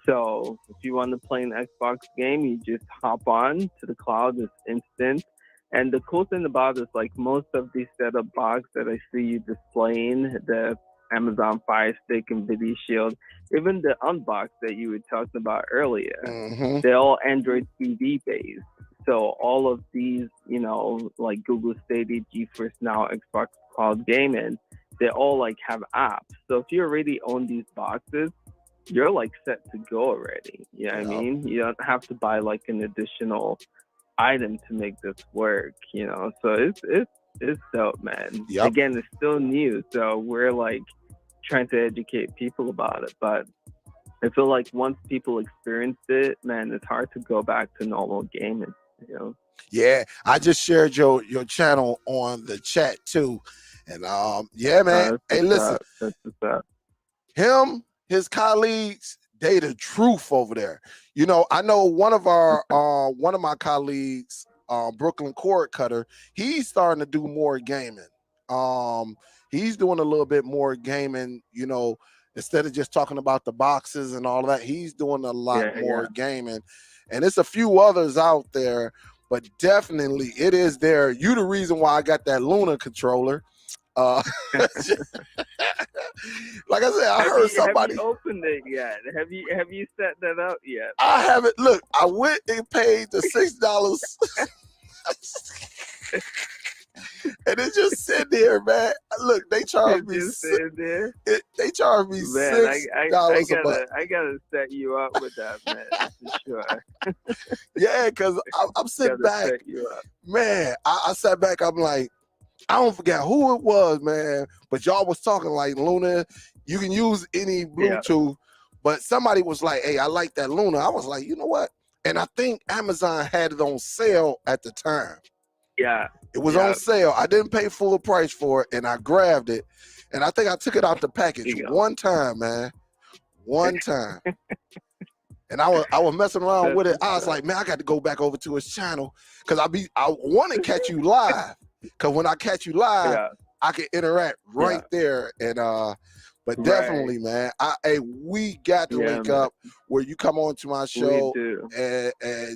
So if you want to play an Xbox game, you just hop on to the cloud. It's instant. And the cool thing about it is, like, most of these setup box that I see you displaying, the Amazon Fire Stick and Video Shield, even the unbox that you were talking about earlier, they're all Android TV based. So all of these, you know, like Google Stadia, GeForce Now, Xbox Cloud Gaming, they all like have apps. So if you already own these boxes, you're like set to go already. You know what I mean? You don't have to buy like an additional item to make this work, you know? So it's dope, man. Again, it's still new, so we're like trying to educate people about it. But I feel like once people experience it, man, it's hard to go back to normal gaming, you know? Yeah, I just shared your channel on the chat too. And yeah, man. Hey, listen, him, his colleagues, they the truth over there. You know, I know one of my colleagues, Brooklyn Cord Cutter, he's starting to do more gaming. He's doing a little bit more gaming, you know, instead of just talking about the boxes and all that. He's doing a lot more gaming. And it's a few others out there, but definitely it is there. You the reason why I got that Luna controller. Like I said, I heard somebody. Have you opened it yet? Have you set that up yet? I haven't. Look, I went and paid the $6, and it just sitting there, man. Look, they charge me. They charge me $6 a month. I gotta set you up with that, man, for sure. Yeah, because I'm sitting back, man. I sat back. I'm like, I don't forget who it was, man, but y'all was talking like Luna, you can use any Bluetooth, but somebody was like, hey, I like that Luna. I was like, you know what? And I think Amazon had it on sale at the time. Yeah. It was on sale. I didn't pay full price for it, and I grabbed it, and I think I took it out the package one time, man. One time. And I was messing around with it. I was like, man, I got to go back over to his channel because I want to catch you live. Because when I catch you live, I can interact right there. And but definitely, man, we got to link up where you come on to my show and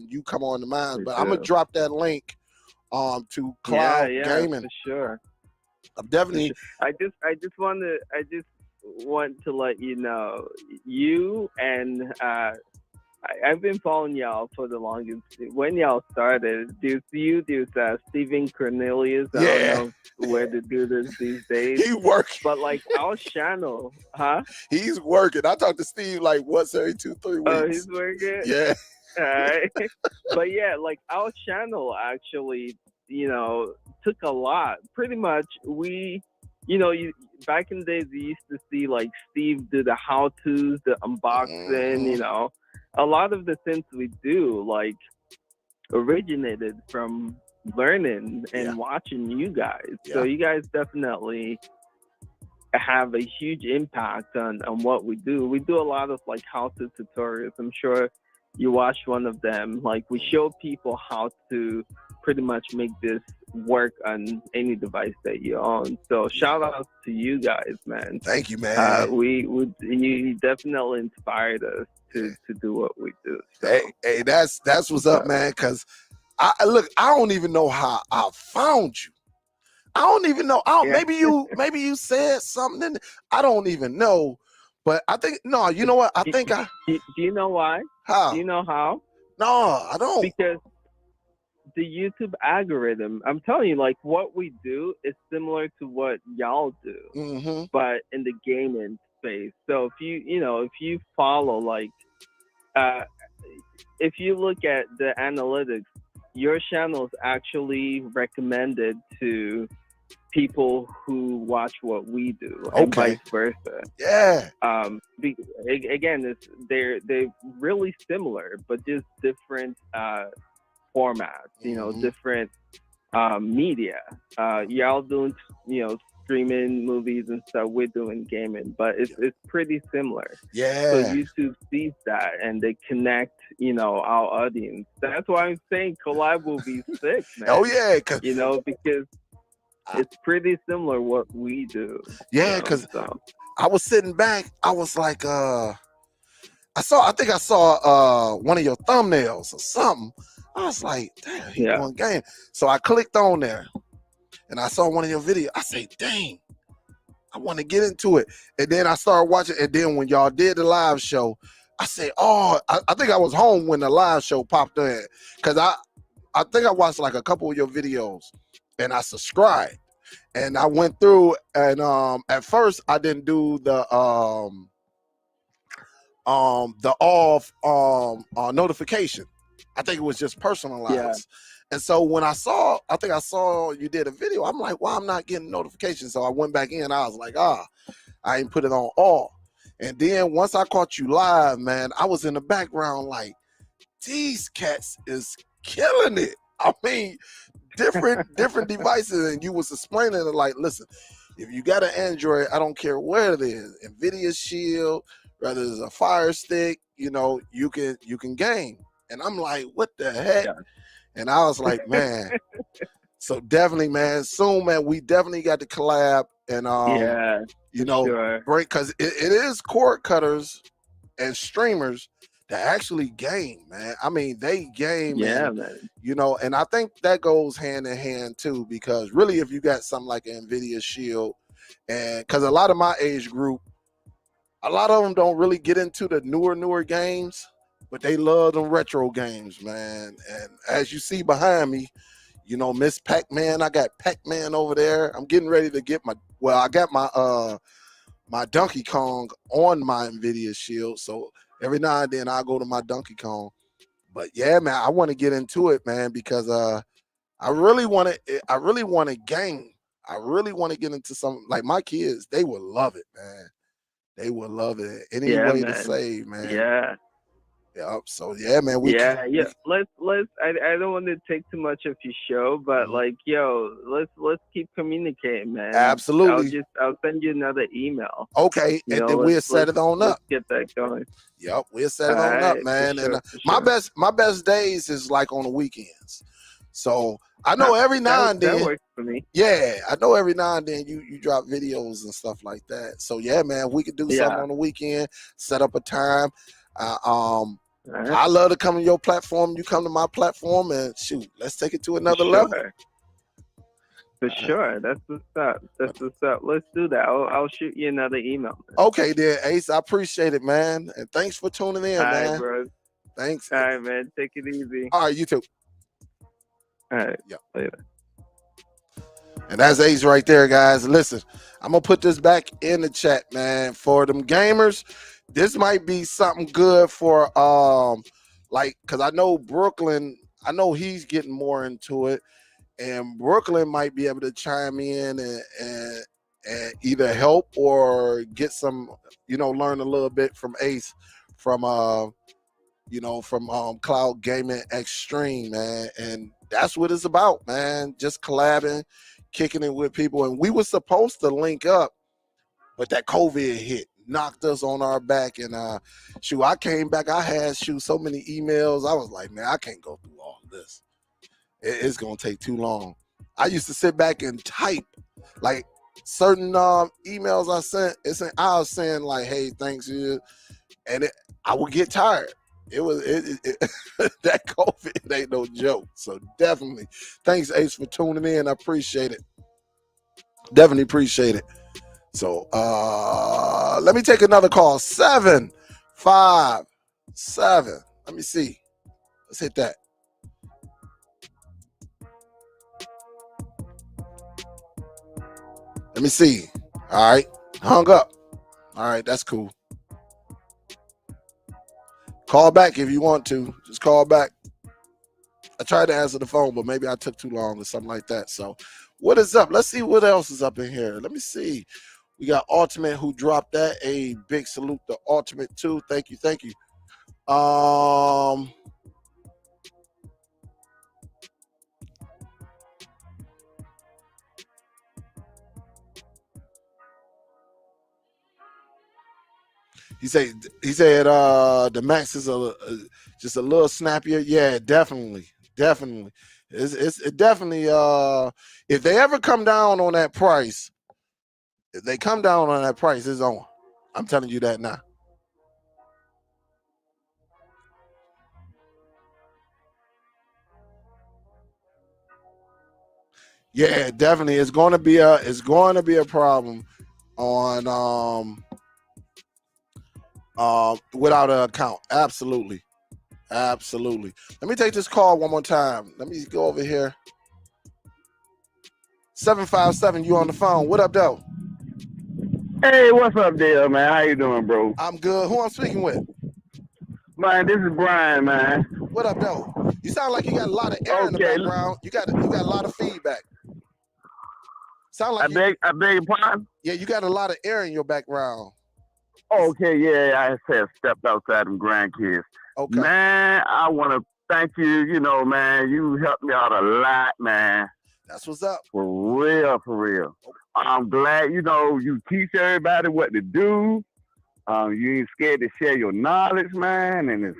you come on to mine. But I'm gonna drop that link to Cloud Gaming. For sure. I'm definitely. I just want to let you know, you and I've been following y'all for the longest. When y'all started, there's Stephen Cornelius. I don't know where to do this these days. He working. But like our channel, He's working. I talk to Steve like once every 2-3 weeks. Oh, he's working? Yeah. All right. But yeah, like our channel actually, you know, took a lot. Pretty much back in the days, you used to see like Steve do the how-tos, the unboxing, you know. A lot of the things we do like originated from learning and watching you guys. So you guys definitely have a huge impact on what we do. We do a lot of like how-to tutorials. I'm sure you watched one of them. Like we show people how to pretty much make this work on any device that you own. So shout out to you guys, man. Thank you, man. You definitely inspired us to do what we do. So. Hey, that's what's up, man. Because I don't even know how I found you. I don't even know. Maybe you said something. I don't even know. But I think you know what? I think I. Do you know why? How? Do you know how? No, I don't. Because the YouTube algorithm, I'm telling you, like what we do is similar to what y'all do, but in the gaming space. So if you follow, like, if you look at the analytics, your channel is actually recommended to people who watch what we do, and vice versa. Yeah. Again, they're really similar, but just different formats. Different media. Y'all doing streaming movies and stuff. We're doing gaming, but it's pretty similar. Yeah. So YouTube sees that and they connect, our audience. That's why I'm saying collab will be sick, man. Oh yeah, because it's pretty similar what we do. Yeah, because I was sitting back, I was like, I think I saw one of your thumbnails or something. I was like, damn, he doing game. So I clicked on there and I saw one of your videos. I say, dang, I want to get into it. And then I started watching. And then when y'all did the live show, I said, oh, I think I was home when the live show popped in. Because I think I watched like a couple of your videos and I subscribed. And I went through and at first I didn't do the off notification. I think it was just personalized. Yeah. And so when I think I saw you did a video, I'm like, well, I'm not getting notifications. So I went back in, I was like, I ain't put it on all. And then once I caught you live, man, I was in the background like, these cats is killing it. I mean, different devices, and you was explaining it like, listen, if you got an Android, I don't care where it is, NVIDIA Shield, whether it's a Fire Stick, you can game. And I'm like, what the heck? Yeah. And I was like, man. So definitely, man, soon, man, we definitely got to collab and break, because it is cord cutters and streamers that actually game, man. I mean, they game, man. And I think that goes hand in hand too, because really, if you got something like an NVIDIA Shield, and because a lot of my age group, a lot of them don't really get into the newer games, but they love them retro games, man. And as you see behind me, Miss Pac-Man, I got Pac-Man over there. I'm getting ready to get I got my Donkey Kong on my NVIDIA Shield. So every now and then I go to my Donkey Kong. But yeah, man, I want to get into it, man, because I really want to game. I really want to get into something like my kids. They will love it, man. They will love it. Any way to save, man. Yeah. Yep. So yeah, man. Let's. I don't want to take too much of your show, but let's keep communicating, man. Absolutely. I'll send you another email. Okay, and then we'll set it on up. Get that going. Yep, we'll set it on up, man. And my best days is like on the weekends. So I know every now and then that works for me. Yeah, I know every now and then you drop videos and stuff like that. So yeah, man, we could do something on the weekend. Set up a time. I love to come to your platform. You come to my platform, and shoot, let's take it to another level. For sure. That's what's up. Let's do that. I'll shoot you another email. Okay, then, Ace. I appreciate it, man. And thanks for tuning in, man. All right, bro. Thanks. All right, man. Take it easy. All right, you too. All right. Yep. Later. And that's Ace right there, guys. Listen, I'm going to put this back in the chat, man. For them gamers, this might be something good for, because I know Brooklyn, I know he's getting more into it. And Brooklyn might be able to chime in and either help or get some, learn a little bit from Ace from Cloud Gaming Extreme, man. And that's what it's about, man. Just collabing, kicking it with people. And we were supposed to link up, but that COVID hit, knocked us on our back. And I came back. I had so many emails. I was like, man, I can't go through all of this. It's gonna take too long. I used to sit back and type like certain emails I sent. I was saying like, "Hey, thanks," and I would get tired. It was that COVID ain't no joke. So definitely, thanks Ace for tuning in. I appreciate it. Definitely appreciate it. So let me take another call. 757. Let me see. Let's hit that. Let me see. All right. Hung up. All right. That's cool. Call back if you want to. Just call back. I tried to answer the phone, but maybe I took too long or something like that. So what is up? Let's see what else is up in here. Let me see. We got Ultimate who dropped that. A big salute to Ultimate too. Thank you. Thank you. He said the Max is just a little snappier. Yeah, definitely. It definitely if they ever come down on that price, it's on. I'm telling you that now. Yeah, definitely. It's going to be a problem on without an account. Absolutely. Let me take this call one more time. Let me go over here. 757, you on the phone. What up, though? Hey, what's up, Dale, man? How you doing, bro? I'm good. Who I'm speaking with? Man, this is Brian, man. What up, though? You sound like you got a lot of air in the background. You got a lot of feedback. Sound like I beg your pardon? Yeah, you got a lot of air in your background. Okay, yeah, I said stepped outside them grandkids. Okay. Man, I want to thank you. You know, man, you helped me out a lot, man. That's what's up. For real. I'm glad, you teach everybody what to do. You ain't scared to share your knowledge, man, and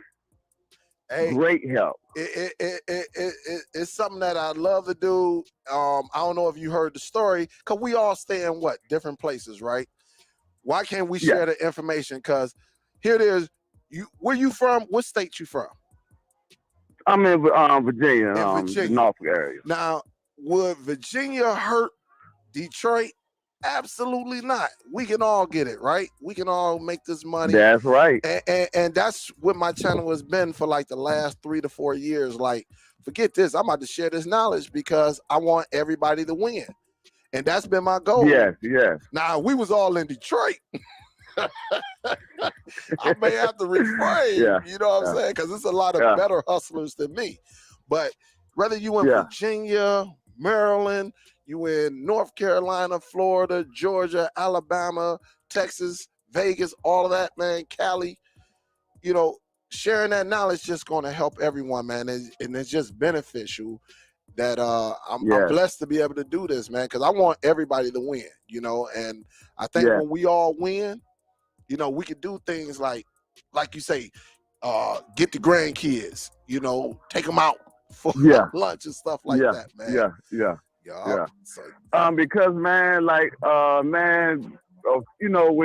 it's great help. It's something that I love to do. I don't know if you heard the story, because we all stay in different places, right? Why can't we share the information? Because here it is. Where you from? What state you from? I'm in Virginia, the North area. Now, would Virginia hurt Detroit? Absolutely not. We can all get it, right? We can all make this money. That's right. And that's what my channel has been for like the last 3 to 4 years. Like, forget this. I'm about to share this knowledge because I want everybody to win. And that's been my goal. Yes. Now, we was all in Detroit. I may have to refrain, you know what I'm saying? Because there's a lot of better hustlers than me. But whether you in Virginia, Maryland, you in North Carolina, Florida, Georgia, Alabama, Texas, Vegas, all of that, man, Cali, sharing that knowledge just going to help everyone, man. And it's just beneficial that I'm blessed to be able to do this, man, because I want everybody to win, and I think when we all win, we could do things like you say, get the grandkids, take them out for lunch and stuff like that, man. Yeah. So, because man, when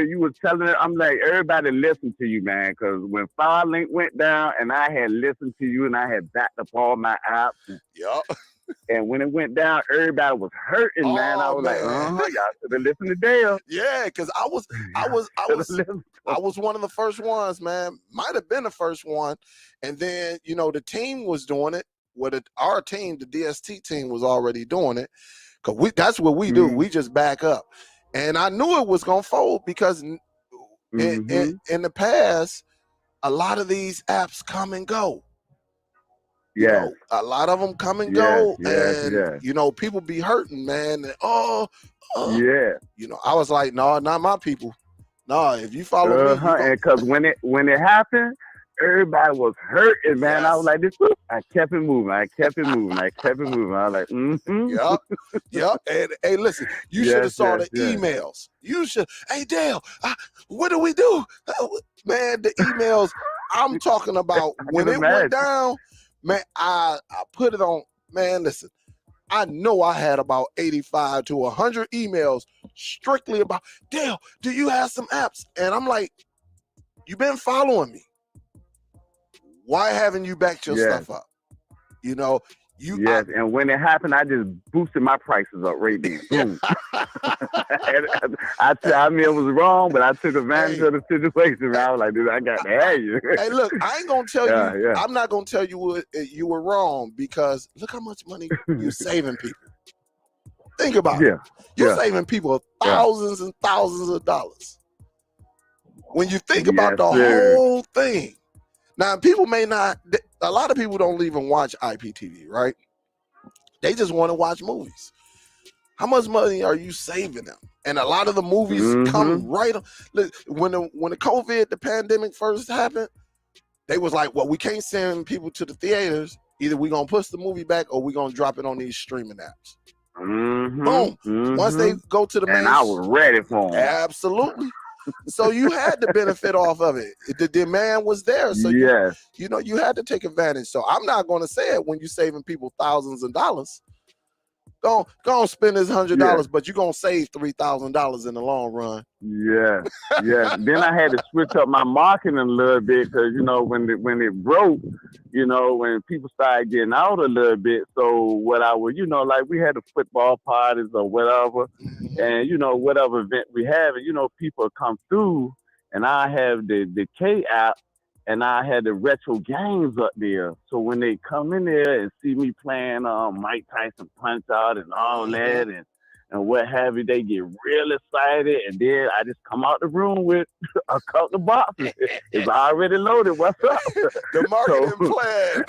you was telling it, I'm like, everybody listened to you, man. Because when Firelink went down, and I had listened to you, and I had backed up all my apps. And when it went down, everybody was hurting, man. I was like, y'all should have listened to Dale. Yeah, because I was one of the first ones, man. Might have been the first one, and then the team was doing it. Our team, the DST team, was already doing it, because that's what we do. We just back up, and I knew it was gonna fold because in the past, a lot of these apps come and go. A lot of them come and go, and people be hurting, man. And, I was like, no, not my people. No, if you follow me, because when it happened, everybody was hurting, man. I was like, I kept it moving. I was like, Yep. And hey, listen, you should have saw the emails. You should. Hey, Dale, what do we do? Man, the emails I'm talking about when it went down. Man, I put it on Man, listen, I know I had about 85 to 100 emails strictly about, Dale, do you have some apps? And I'm like, you've been following me. Why haven't you backed your stuff up? You know, and when it happened, I just boosted my prices up right then. Boom. I mean, it was wrong, but I took advantage of the situation. I was like, dude, I got to have you. Hey, look, I ain't gonna tell you. I'm not gonna tell you you were wrong, because look how much money you're saving people. Think about it. You're saving people thousands and thousands of dollars. When you think about the whole thing. Now, people may not, a lot of people don't even watch IPTV, right? They just want to watch movies. How much money are you saving them? And a lot of the movies come right on. Look, when the pandemic first happened, they was like, well, we can't send people to the theaters. Either we're going to push the movie back or we're going to drop it on these streaming apps. Boom. Once they go to the main. And I was ready for them. Absolutely. So you had to benefit off of it. The demand was there. So you had to take advantage. So I'm not going to say it when you're saving people thousands of dollars. Go spend this $100, but you're going to save $3,000 in the long run. Yeah. Then I had to switch up my marketing a little bit because, when it broke, when people started getting out a little bit. So what I would, like we had the football parties or whatever, and, whatever event we have, and, people come through, and I have the K app, and I had the retro games up there. So when they come in there and see me playing Mike Tyson Punch Out and all that and what have you, they get real excited. And then I just come out the room with a couple of boxes. It's already loaded. What's up? The marketing plan.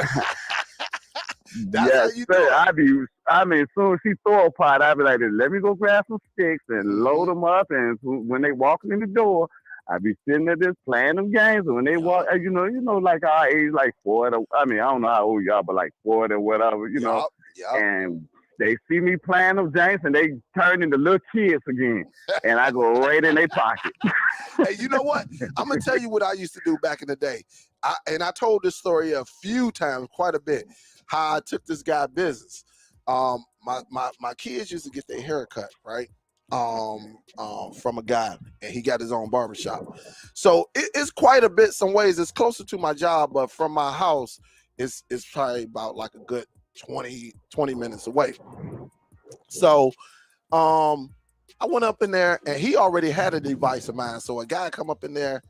That's how you do it. As soon as she throw a pot, I'd be like, let me go grab some sticks and load them up. And when they walk in the door, I be sitting there just playing them games. And when they walk, like our age, like 40. I mean, I don't know how old y'all, but like 40 or whatever, And they see me playing them games, and they turn into little kids again. And I go right in their pocket. Hey, you know what? I'm gonna tell you what I used to do back in the day. I told this story a few times, quite a bit. How I took this guy business. My kids used to get their hair cut, right? From a guy, and he got his own barbershop. So it's quite a bit. Some ways it's closer to my job, but from my house, it's probably about like a good 20 minutes away. So I went up in there, and he already had a device of mine. So a guy come up in there,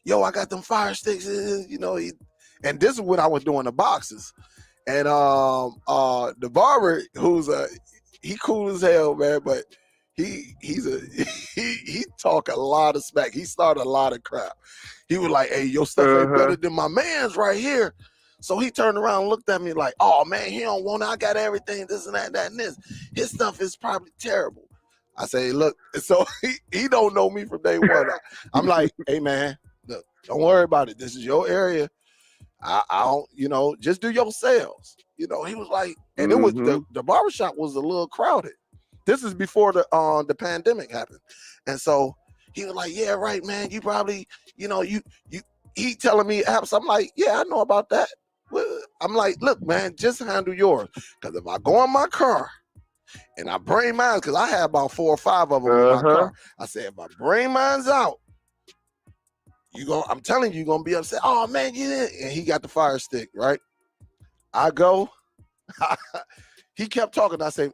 yo, I got them fire sticks, and this is when I was doing the boxes. And the barber, he cool as hell, man, but he talk a lot of smack. He started a lot of crap. He was like, hey, your stuff ain't better than my man's right here. So he turned around and looked at me like, oh man, he don't want it. I got everything, this and that and this. His stuff is probably terrible. I say, look, so he don't know me from day one. I'm like, hey man, look, don't worry about it. This is your area. I don't, just do your sales. He was like, and it was the barbershop was a little crowded. This is before the pandemic happened. And so he was like, yeah, right, man. You probably, he telling me apps. I'm like, yeah, I know about that. I'm like, look, man, just handle yours. Because if I go in my car and I bring mine, because I had about 4 or 5 of them in my car. I said, if I bring mine out, I'm telling you, you're gonna be upset. Oh man, you didn't. And he got the fire stick, right? I go. He kept talking. I say,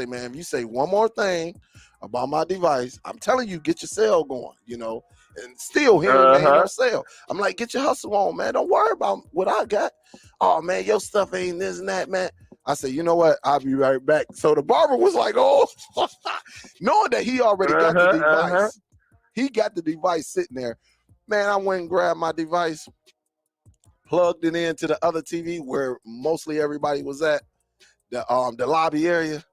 man, if you say one more thing about my device, I'm telling you, get your sale going, and still he ain't no sale. I'm like, get your hustle on, man. Don't worry about what I got. Oh man, your stuff ain't this and that, man. I said, you know what? I'll be right back. So the barber was like, oh, knowing that he already got the device. He got the device sitting there. Man, I went and grabbed my device, plugged it into the other TV where mostly everybody was at, the lobby area.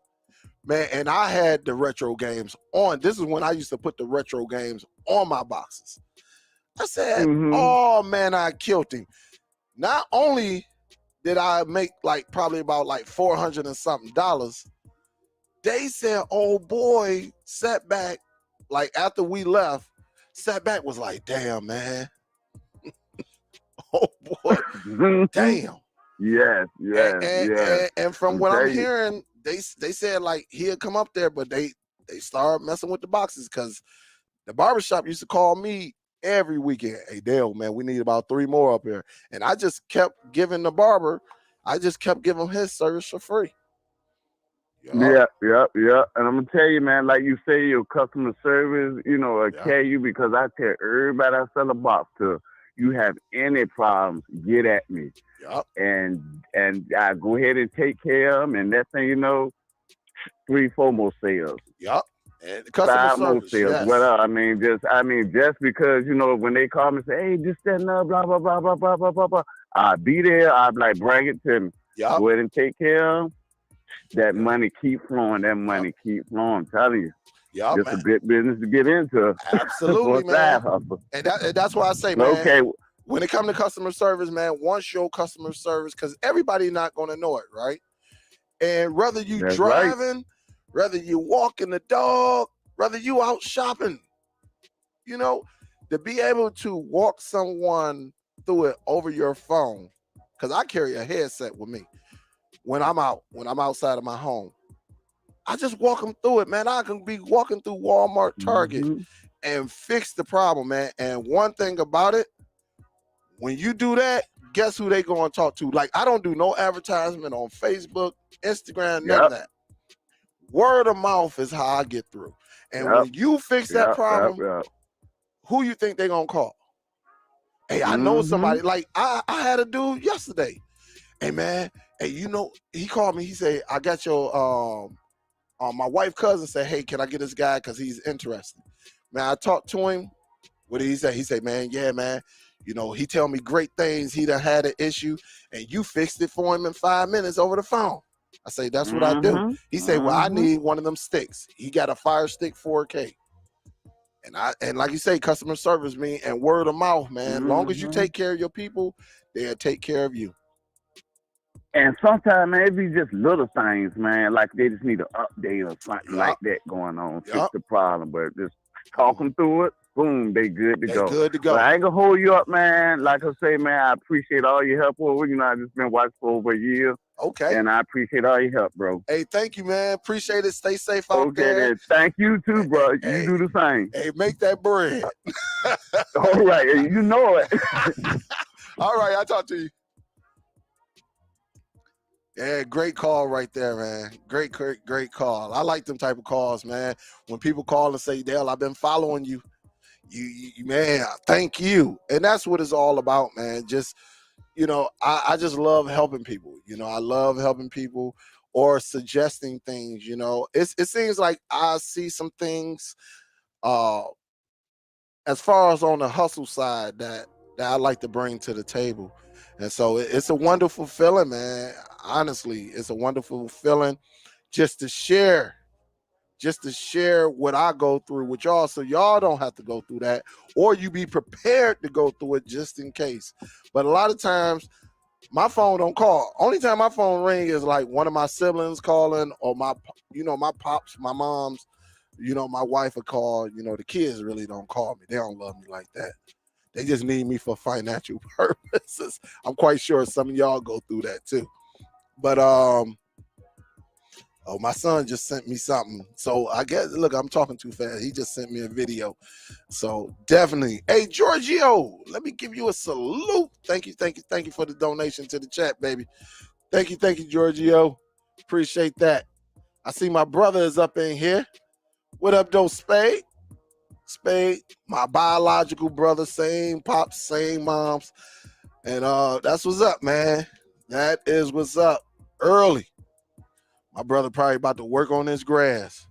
Man, and I had the retro games on. This is when I used to put the retro games on my boxes. I said, oh man, I killed him. Not only did I make probably about $400 and something. They said, oh boy, Setback, after we left, Setback was like, damn, man. Oh boy, damn. Yes, and from what I'm hearing, they said like he'll come up there, but they start messing with the boxes because the barbershop used to call me every weekend. Hey Dale, man, we need about 3 more up here. And I just kept giving the barber, I just kept giving him his service for free. Yeah. And I'm gonna tell you, man, like you say, your customer service, you know, carry you, because I tell everybody I sell a box to, you have any problems, get at me. And I go ahead and take care of them, and that thing, you know, 3, 4 more sales. And customer 5 more service, sales. Well, I mean, just because, you know, when they call me and say, hey, just that, blah, blah, blah, blah, blah, blah, blah, blah, I'll be there. I'll be like, bring it to me. Go ahead and take care of them. That money keep flowing. That money keep flowing. I'm telling you. It's a good business to get into. Absolutely, man. And that's why I say, man. Okay. When it comes to customer service, man, once your customer service, because everybody's not going to know it, right? And whether you driving, whether you walking the dog, whether you out shopping, you know, to be able to walk someone through it over your phone, because I carry a headset with me when I'm outside of my home. I just walk them through it, man. I can be walking through Walmart, Target, and fix the problem, man. And one thing about it, when you do that, guess who they going to talk to? Like, I don't do no advertisement on Facebook, Instagram, none of that. Word of mouth is how I get through. And when you fix that problem, who you think they going to call? Hey, I know somebody. Like, I had a dude yesterday. Hey, man, hey, you know, he called me. He said, I got your, my wife cousin said, hey, can I get this guy? Because he's interested. Man, I talked to him. What did he say? He said, man, yeah, man. You know, he tell me great things. He done had an issue, and you fixed it for him in 5 minutes over the phone. I say, that's what I do. He said, well, I need one of them sticks. He got a Fire Stick 4K. And like you say, customer service, me, and word of mouth, man. Long as you take care of your people, they'll take care of you. And sometimes, man, it be just little things, man. Like they just need an update or something like that going on. Fix the problem, but just talk them through it. Boom, they good to go. Good to go. But I ain't gonna hold you up, man. Like I say, man, I appreciate all your help over. You know, I just been watching for over a year. Okay. And I appreciate all your help, bro. Hey, thank you, man. Appreciate it. Stay safe out there. Then. Thank you too, bro. You do the same. Hey, make that bread. All right, you know it. All right, I'll talk to you. Yeah, great call right there, man. Great call. I like them type of calls, man. When people call and say, Dale, I've been following you. You man, thank you. And that's what it's all about, man. Just, you know, I just love helping people. You know, I love helping people or suggesting things, you know. It seems like I see some things as far as on the hustle side that I like to bring to the table. And so it's a wonderful feeling, man. Honestly, it's a wonderful feeling just to share what I go through with y'all, so y'all don't have to go through that, or you be prepared to go through it just in case. But a lot of times my phone don't call. Only time my phone ring is like one of my siblings calling, or my pops, my moms, you know, my wife will call. You know, the kids really don't call me. They don't love me like that. They just need me for financial purposes. I'm quite sure some of y'all go through that too. But oh, my son just sent me something. So I guess, look, I'm talking too fast. He just sent me a video. So definitely. Hey, Giorgio, let me give you a salute. Thank you for the donation to the chat, baby. Thank you, Giorgio. Appreciate that. I see my brother is up in here. What up, though, Spade? Spade, my biological brother, same pops, same moms. And that's what's up, man. That is what's up. Early. My brother probably about to work on his grass.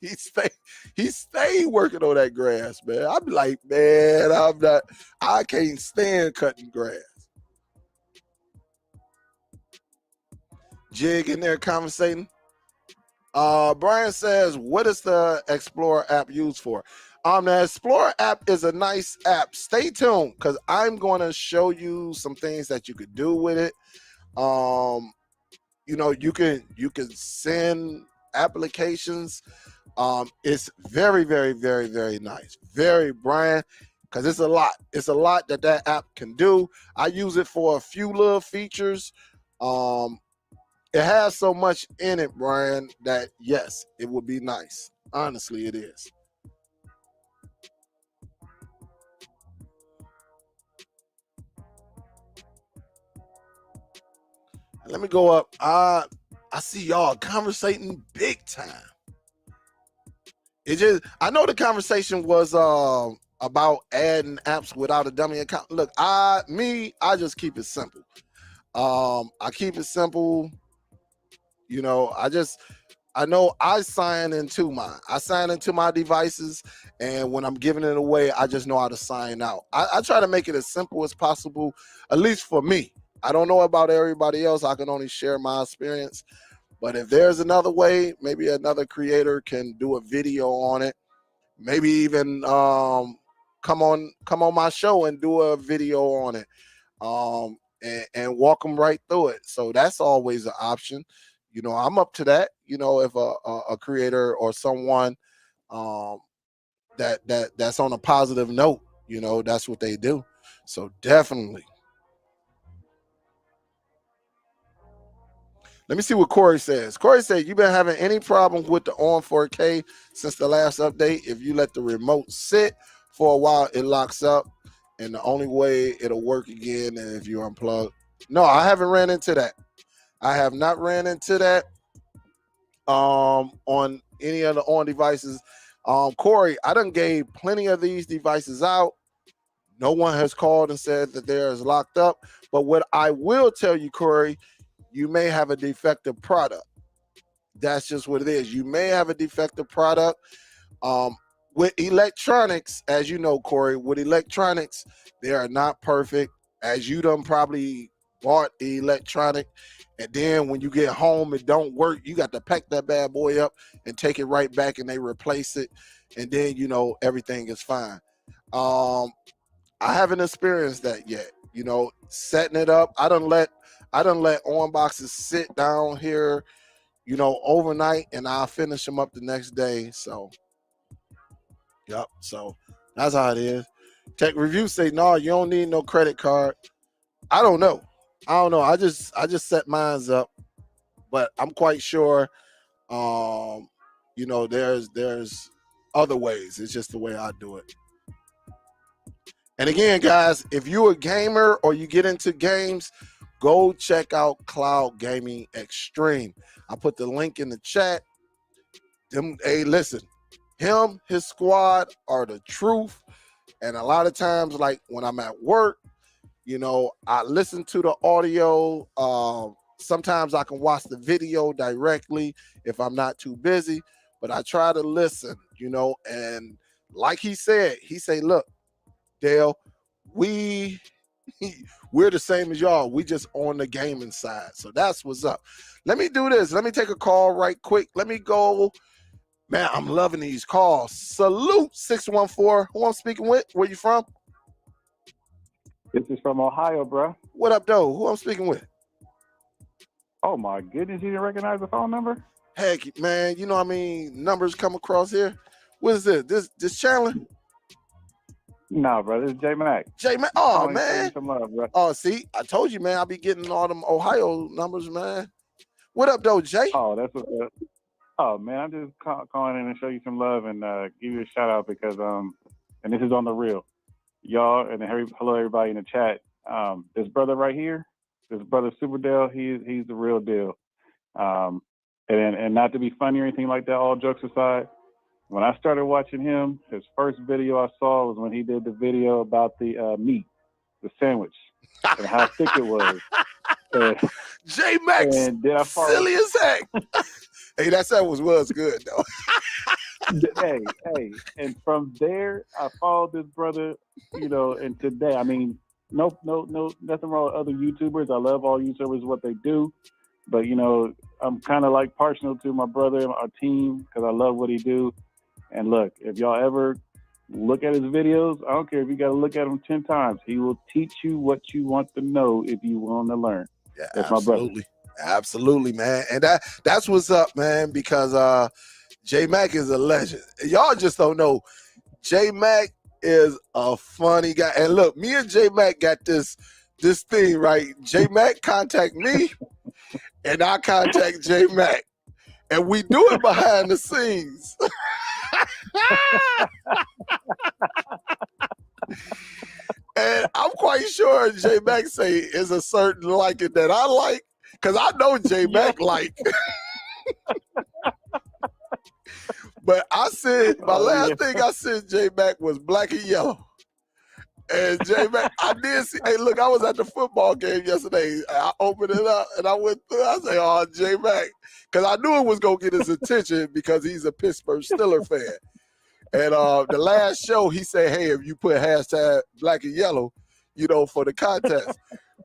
he stayed working on that grass, man. I'd be like, man, I can't stand cutting grass. Jig in there conversating. Brian says, what is the Explorer app used for? The Explorer app is a nice app. Stay tuned, because I'm going to show you some things that you could do with it. You know, you can send applications. It's very, very, very, very nice. Very, Brian, because it's a lot. It's a lot that app can do. I use it for a few little features. It has so much in it, Brian, that yes, it would be nice. Honestly, it is. Let me go up. I see y'all conversating big time. I know the conversation was about adding apps without a dummy account. Look, I just keep it simple. I keep it simple. You know, I know I sign into mine. I sign into my devices, and when I'm giving it away, I just know how to sign out. I try to make it as simple as possible, at least for me. I don't know about everybody else. I can only share my experience. But if there's another way, maybe another creator can do a video on it. Maybe even come on my show and do a video on it, and walk them right through it. So that's always an option. You know, I'm up to that. You know, if a creator or someone that's on a positive note, you know, that's what they do. So definitely. Let me see what Corey says. Corey said, you've been having any problems with the on 4K since the last update? If you let the remote sit for a while, it locks up, and the only way it'll work again is if you unplug. No, I haven't ran into that. I have not ran into that on any of the on devices. Corey, I done gave plenty of these devices out. No one has called and said that theirs is locked up. But what I will tell you, Corey, you may have a defective product. That's just what it is. You may have a defective product. With electronics, as you know, Corey, with electronics, they are not perfect. As you done probably bought the electronic, and then when you get home, it don't work. You got to pack that bad boy up and take it right back, and they replace it. And then, you know, everything is fine. I haven't experienced that yet. You know, setting it up. I done let on boxes sit down here, you know, overnight, and I'll finish them up the next day. So, yep. So that's how it is. Tech Review say, no, you don't need no credit card. I don't know. I just set mines up, but I'm quite sure, you know, there's other ways. It's just the way I do it. And again, guys, if you're a gamer or you get into games, go check out Cloud Gaming Extreme. I put the link in the chat. Hey, listen, his squad are the truth. And a lot of times, like when I'm at work, you know, I listen to the audio. Sometimes I can watch the video directly if I'm not too busy, but I try to listen, you know, and like he said, look, Dale, we're the same as y'all. We just on the gaming side. So that's what's up. Let me do this. Let me take a call right quick. Let me go. Man, I'm loving these calls. Salute 614. Who I'm speaking with? Where you from? This is from Ohio, bro. What up, though? Who I'm speaking with? Oh, my goodness. You didn't recognize the phone number? Heck, man. You know what I mean? Numbers come across here. What is this? This Chandler? No, bro. This is J Mac. J Mac. Oh, man. Some love, bro. Oh, see, I told you, man. I'll be getting all them Ohio numbers, man. What up, though, Jay? Oh, that's what. Oh, man. I'm just calling in and show you some love and give you a shout out because and this is on the real, y'all, and hello everybody in the chat. This brother right here, this brother SUPERDELL, he's the real deal. And not to be funny or anything like that. All jokes aside. When I started watching him, his first video I saw was when he did the video about the meat, the sandwich, and how thick it was. J Max, silly as heck. Hey, that sandwich was good though. hey, and from there I followed this brother, you know, and today, I mean, no, nothing wrong with other YouTubers. I love all YouTubers, what they do, but you know, I'm kind of like partial to my brother and our team because I love what he do. And look, if y'all ever look at his videos, I don't care if you got to look at him 10 times. He will teach you what you want to know if you want to learn. Yeah, that's absolutely. My brother. Absolutely, man. And that's what's up, man, because J Mac is a legend. Y'all just don't know. J Mac is a funny guy. And look, me and J Mac got this thing, right? J Mac contact me, and I contact J Mac. And we do it behind the scenes. And I'm quite sure J Mac say is a certain liking that I like, because I know J Mac like. But I said, my last thing I sent J Mac was black and yellow. And J Mac, I did see, hey, look, I was at the football game yesterday. I opened it up and I went through. I said, oh, J Mac. Because I knew it was going to get his attention because he's a Pittsburgh Steelers fan. And the last show, he said, hey, if you put hashtag black and yellow, you know, for the contest,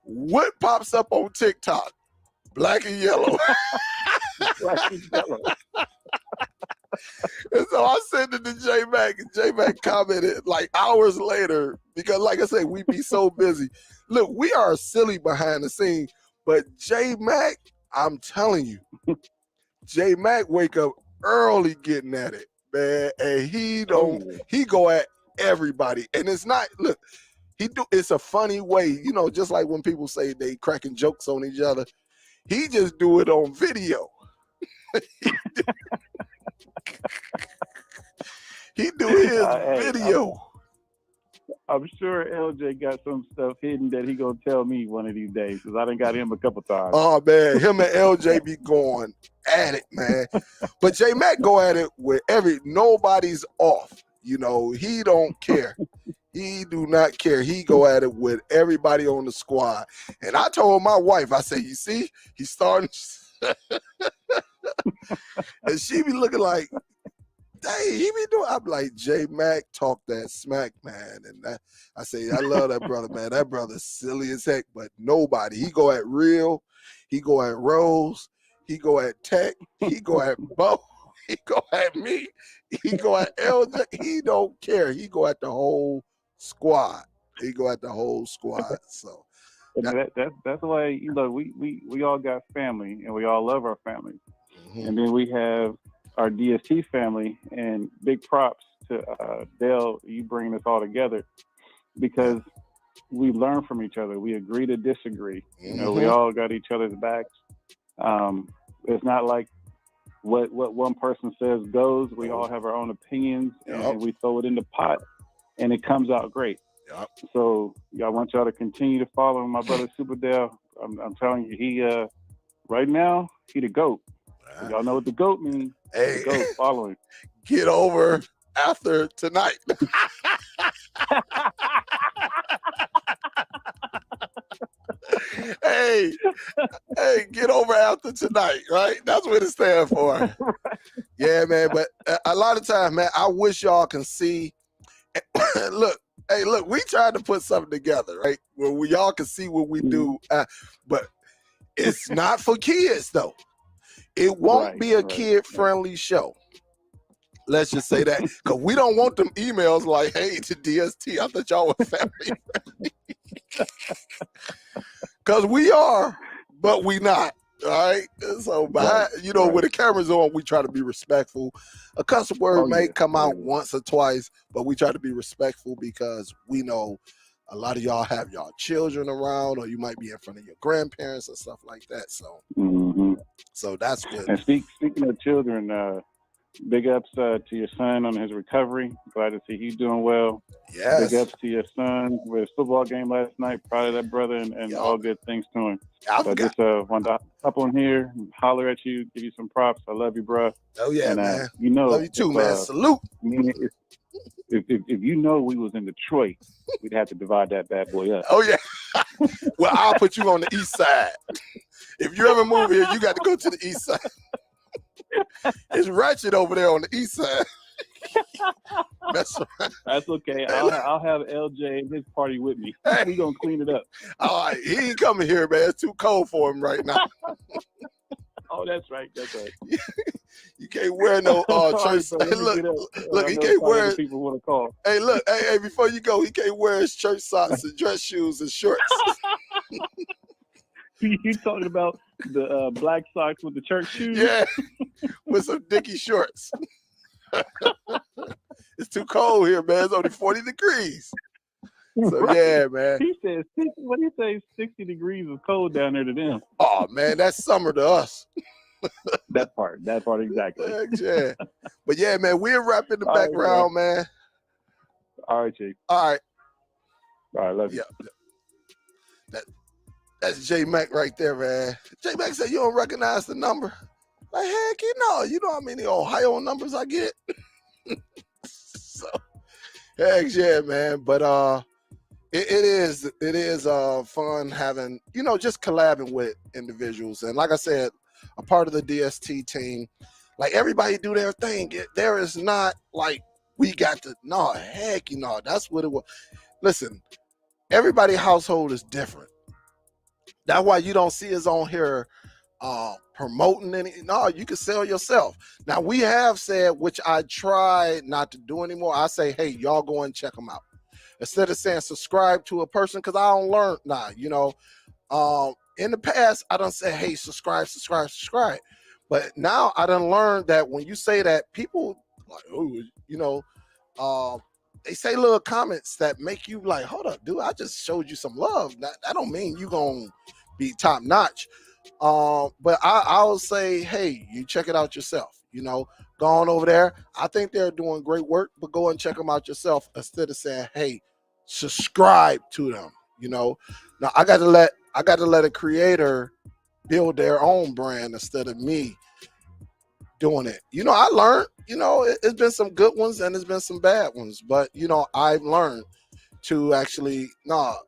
what pops up on TikTok? Black and yellow. Black and yellow. And so I sent it to J Mac, and J Mac commented like hours later, because like I said, we be so busy. Look, we are silly behind the scenes, but J Mac, I'm telling you, J Mac wake up early getting at it, man, and he go at everybody. And it's not, look, it's a funny way, you know, just like when people say they cracking jokes on each other, he just do it on video. He do his video. I'm sure LJ got some stuff hidden that he gonna tell me one of these days, because I done got him a couple times. Oh man, him and LJ be going at it, man. But J Mac go at it with nobody's off. You know, he don't care. He do not care. He go at it with everybody on the squad. And I told my wife, I said, you see, he's starting. And she be looking like, dang, he be doing. I'm like, J Mac talk that smack, man. And I say, I love that brother, man. That brother's silly as heck, but nobody. He go at Real, he go at Rose, he go at Tech, he go at Bo, he go at me, he go at LJ. He don't care. He go at the whole squad. He go at the whole squad. So that's the way, you know, we all got family, and we all love our family. Mm-hmm. And then we have our DST family, and big props to Dell, you bringing this all together, because we learn from each other. We agree to disagree. Mm-hmm. You know, we all got each other's backs. It's not like what one person says goes. We all have our own opinions, and we throw it in the pot, and it comes out great. Yep. So I want y'all to continue to follow my brother SUPERDELL. I'm telling you, he right now, he the GOAT. Y'all know what the GOAT means. Hey, the GOAT, follow him. Get over after tonight. hey, get over after tonight, right? That's what it stands for. Right. Yeah, man. But a lot of times, man, I wish y'all can see. Look, we tried to put something together, right? Where y'all can see what we do, but it's not for kids, though. It won't be a kid-friendly show. Let's just say that, because we don't want them emails like, hey, to DST, I thought y'all were family friendly. Because we are, but we not, all right? So, you know, when the camera's on, we try to be respectful. A cuss word may come out once or twice, but we try to be respectful because we know a lot of y'all have y'all children around, or you might be in front of your grandparents or stuff like that. So, so that's good. And speaking of children, big ups to your son on his recovery. Glad to see he's doing well. Yes. Big ups to your son with his football game last night. Proud of that brother, and all good things to him. So just wanted to hop on here, holler at you, give you some props. I love you, bro. Oh yeah, and, man. You know, love you too, man. Salute. If you know we was in Detroit, we'd have to divide that bad boy up. Oh yeah. Well, I'll put you on the east side. If you ever move here, you got to go to the east side. It's ratchet over there on the east side. That's okay. I'll have LJ and his party with me. We gonna clean it up. All right, he ain't coming here, man. It's too cold for him right now. Oh, that's right. You can't wear no church. Hey, look, he can't wear. People want to call. Hey, look, hey, before you go, he can't wear his church socks and dress shoes and shorts. You talking about the black socks with the church shoes? Yeah, with some Dickie shorts. It's too cold here, man. It's only 40 degrees. So Right. yeah, man. He said, what do you say? 60 degrees is cold down there to them. Oh man, that's summer to us. That part exactly. Yeah. But yeah, man, we're rapping the All right, background, man. All right, Chief. All right, love you. Yeah. That's J Mac right there, man. J Mac said you don't recognize the number. Like, heck, you know how many Ohio numbers I get? So, heck yeah, man. But it is fun having, just collabing with individuals. And like I said, a part of the DST team, like everybody do their thing. There is not like we got to, no, heck, that's what it was. Listen, everybody's household is different. That's why you don't see us on here promoting any. No, you can sell yourself. Now we have said, which I try not to do anymore. I say, hey, y'all go and check them out instead of saying subscribe to a person, because I don't learn now. In the past I don't say, hey, subscribe, but now I done learned that when you say that, people like, they say little comments that make you like, hold up, dude, I just showed you some love. That don't mean you gonna be top notch. But I'll say, hey, you check it out yourself. Go on over there. I think they're doing great work, but go and check them out yourself instead of saying, hey, subscribe to them. Now I got to let a creator build their own brand instead of me doing it. I learned, it's been some good ones and there's been some bad ones, but I've learned to actually,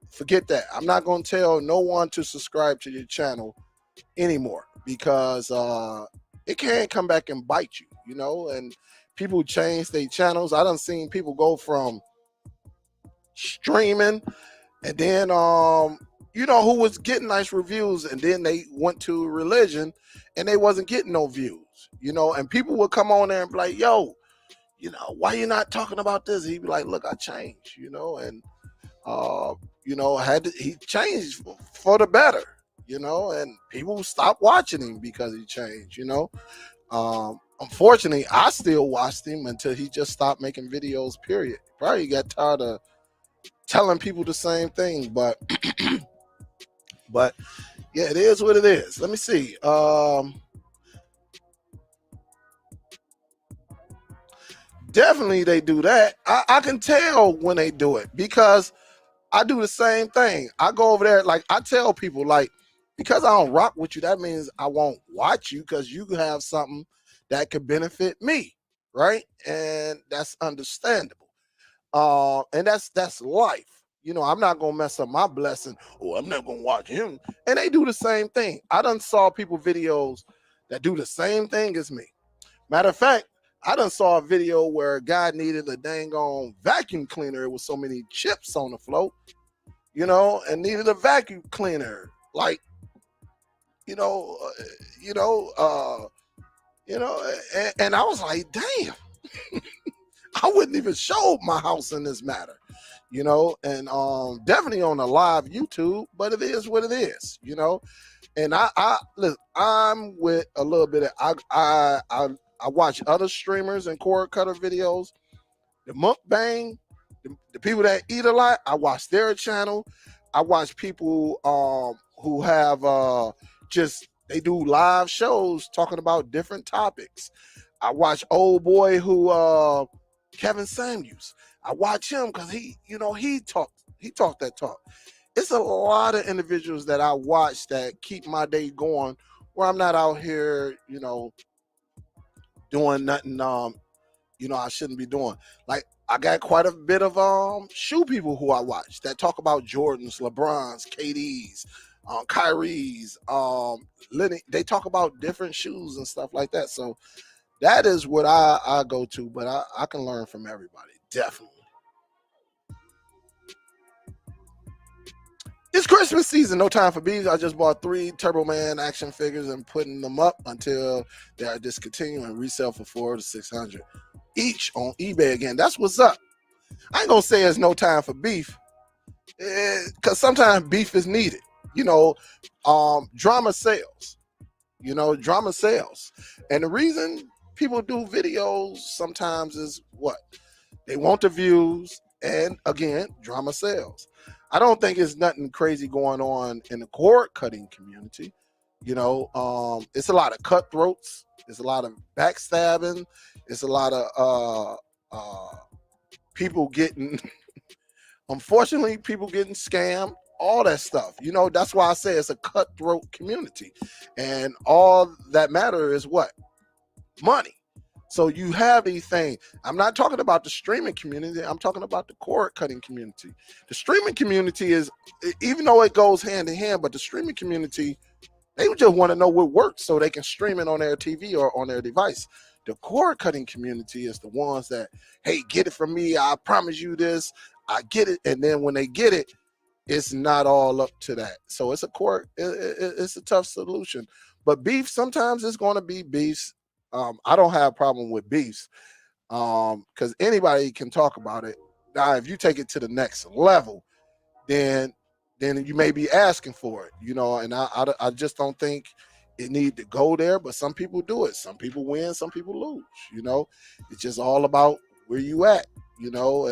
forget that. I'm not going to tell no one to subscribe to your channel anymore, because it can come back and bite you, and people change their channels. I done seen people go from streaming and then who was getting nice reviews, and then they went to religion and they wasn't getting no views, and people would come on there and be like, yo, why you not talking about this? He'd be like, look, I changed, and he changed for the better, and people stopped watching him because he changed, unfortunately I still watched him until he just stopped making videos, period. Probably got tired of telling people the same thing, but yeah, it is what it is. Let me see. Definitely they do that. I can tell when they do it, because I do the same thing. I go over there, like I tell people, like, because I don't rock with you, that means I won't watch you, because you have something that could benefit me, right? And that's understandable. And that's life. I'm not gonna mess up my blessing. Oh, I'm not gonna watch him. And they do the same thing. I done saw people videos that do the same thing as me. Matter of fact, I done saw a video where a guy needed a dang on vacuum cleaner. It was so many chips on the floor, and needed a vacuum cleaner. Like, and I was like, damn, I wouldn't even show my house in this matter, and definitely on a live YouTube, but it is what it is, and look, I'm with a little bit of, I watch other streamers and cord cutter videos, the mukbang, the people that eat a lot. I watch their channel. I watch people who have they do live shows talking about different topics. I watch old boy who Kevin Samuels. I watch him because he talked that talk. It's a lot of individuals that I watch that keep my day going, where I'm not out here, doing nothing I shouldn't be doing. Like, I got quite a bit of shoe people who I watch that talk about Jordans, LeBrons, KDs, Kyrie's, Lenny. They talk about different shoes and stuff like that. So that is what I go to, but I can learn from everybody, definitely. It's Christmas season, no time for bees. I just bought 3 Turbo Man action figures and putting them up until they are discontinued and resell for $400 to $600 each on eBay again. That's what's up. I ain't gonna say it's no time for beef, because sometimes beef is needed. Drama sells. Drama sells. And the reason people do videos sometimes is what? They want the views, and again, drama sells. I don't think it's nothing crazy going on in the cord cutting community. You know, it's a lot of cutthroats. It's a lot of backstabbing. It's a lot of people getting, unfortunately, people getting scammed. All that stuff. You know, that's why I say it's a cutthroat community, and all that matter is what? Money. So you have these things. I'm not talking about the streaming community. I'm talking about the cord cutting community. The streaming community is, even though it goes hand in hand, but the streaming community, they just want to know what works so they can stream it on their TV or on their device. The cord cutting community is the ones that, hey, get it from me. I promise you this. I get it. And then when they get it, it's not all up to that. So it's it's a tough solution. But beef, sometimes it's going to be beefs. I don't have a problem with beefs because anybody can talk about it. Now, if you take it to the next level, then you may be asking for it, you know, and I just don't think it need to go there. But some people do it. Some people win, some people lose, you know. It's just all about where you at, you know,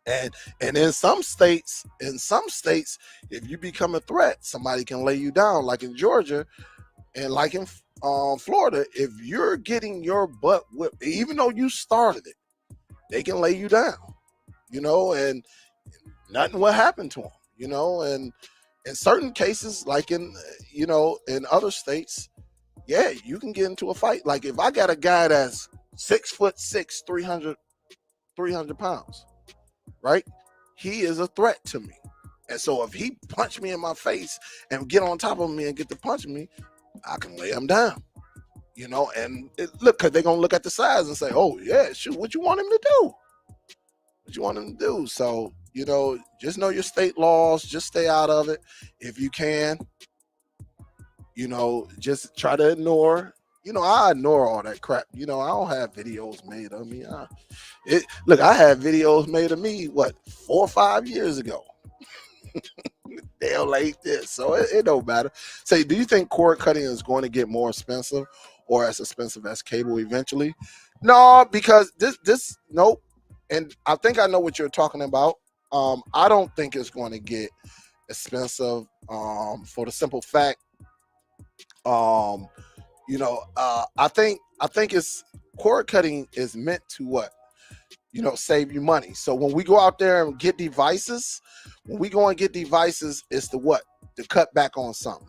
and in some states, if you become a threat, somebody can lay you down, like in Georgia and like in Florida. If you're getting your butt whipped, even though you started it, they can lay you down, you know, and nothing will happen to them, you know. And in certain cases, like in, you know, in other states, yeah, you can get into a fight. Like if I got a guy that's 6'6", 300 pounds, right? He is a threat to me. And so if he punch me in my face and get on top of me and get to punch me, I can lay him down, you know. And look, because they're going to look at the size and say, oh, yeah, shoot, what you want him to do? What you want him to do? So, you know, just know your state laws. Just stay out of it if you can. You know, just try to ignore. You know, I ignore all that crap. You know, I don't have videos made of me. Look, I had videos made of me, what, 4 or 5 years ago. They'll like this, so it don't matter. Say, do you think cord cutting is going to get more expensive or as expensive as cable eventually? No, because this nope. And I think I know what you're talking about. I don't think it's going to get expensive for the simple fact, you know, I think it's cord cutting is meant to what? You know, save you money. So when we go out there and get devices, it's to what? To cut back on something.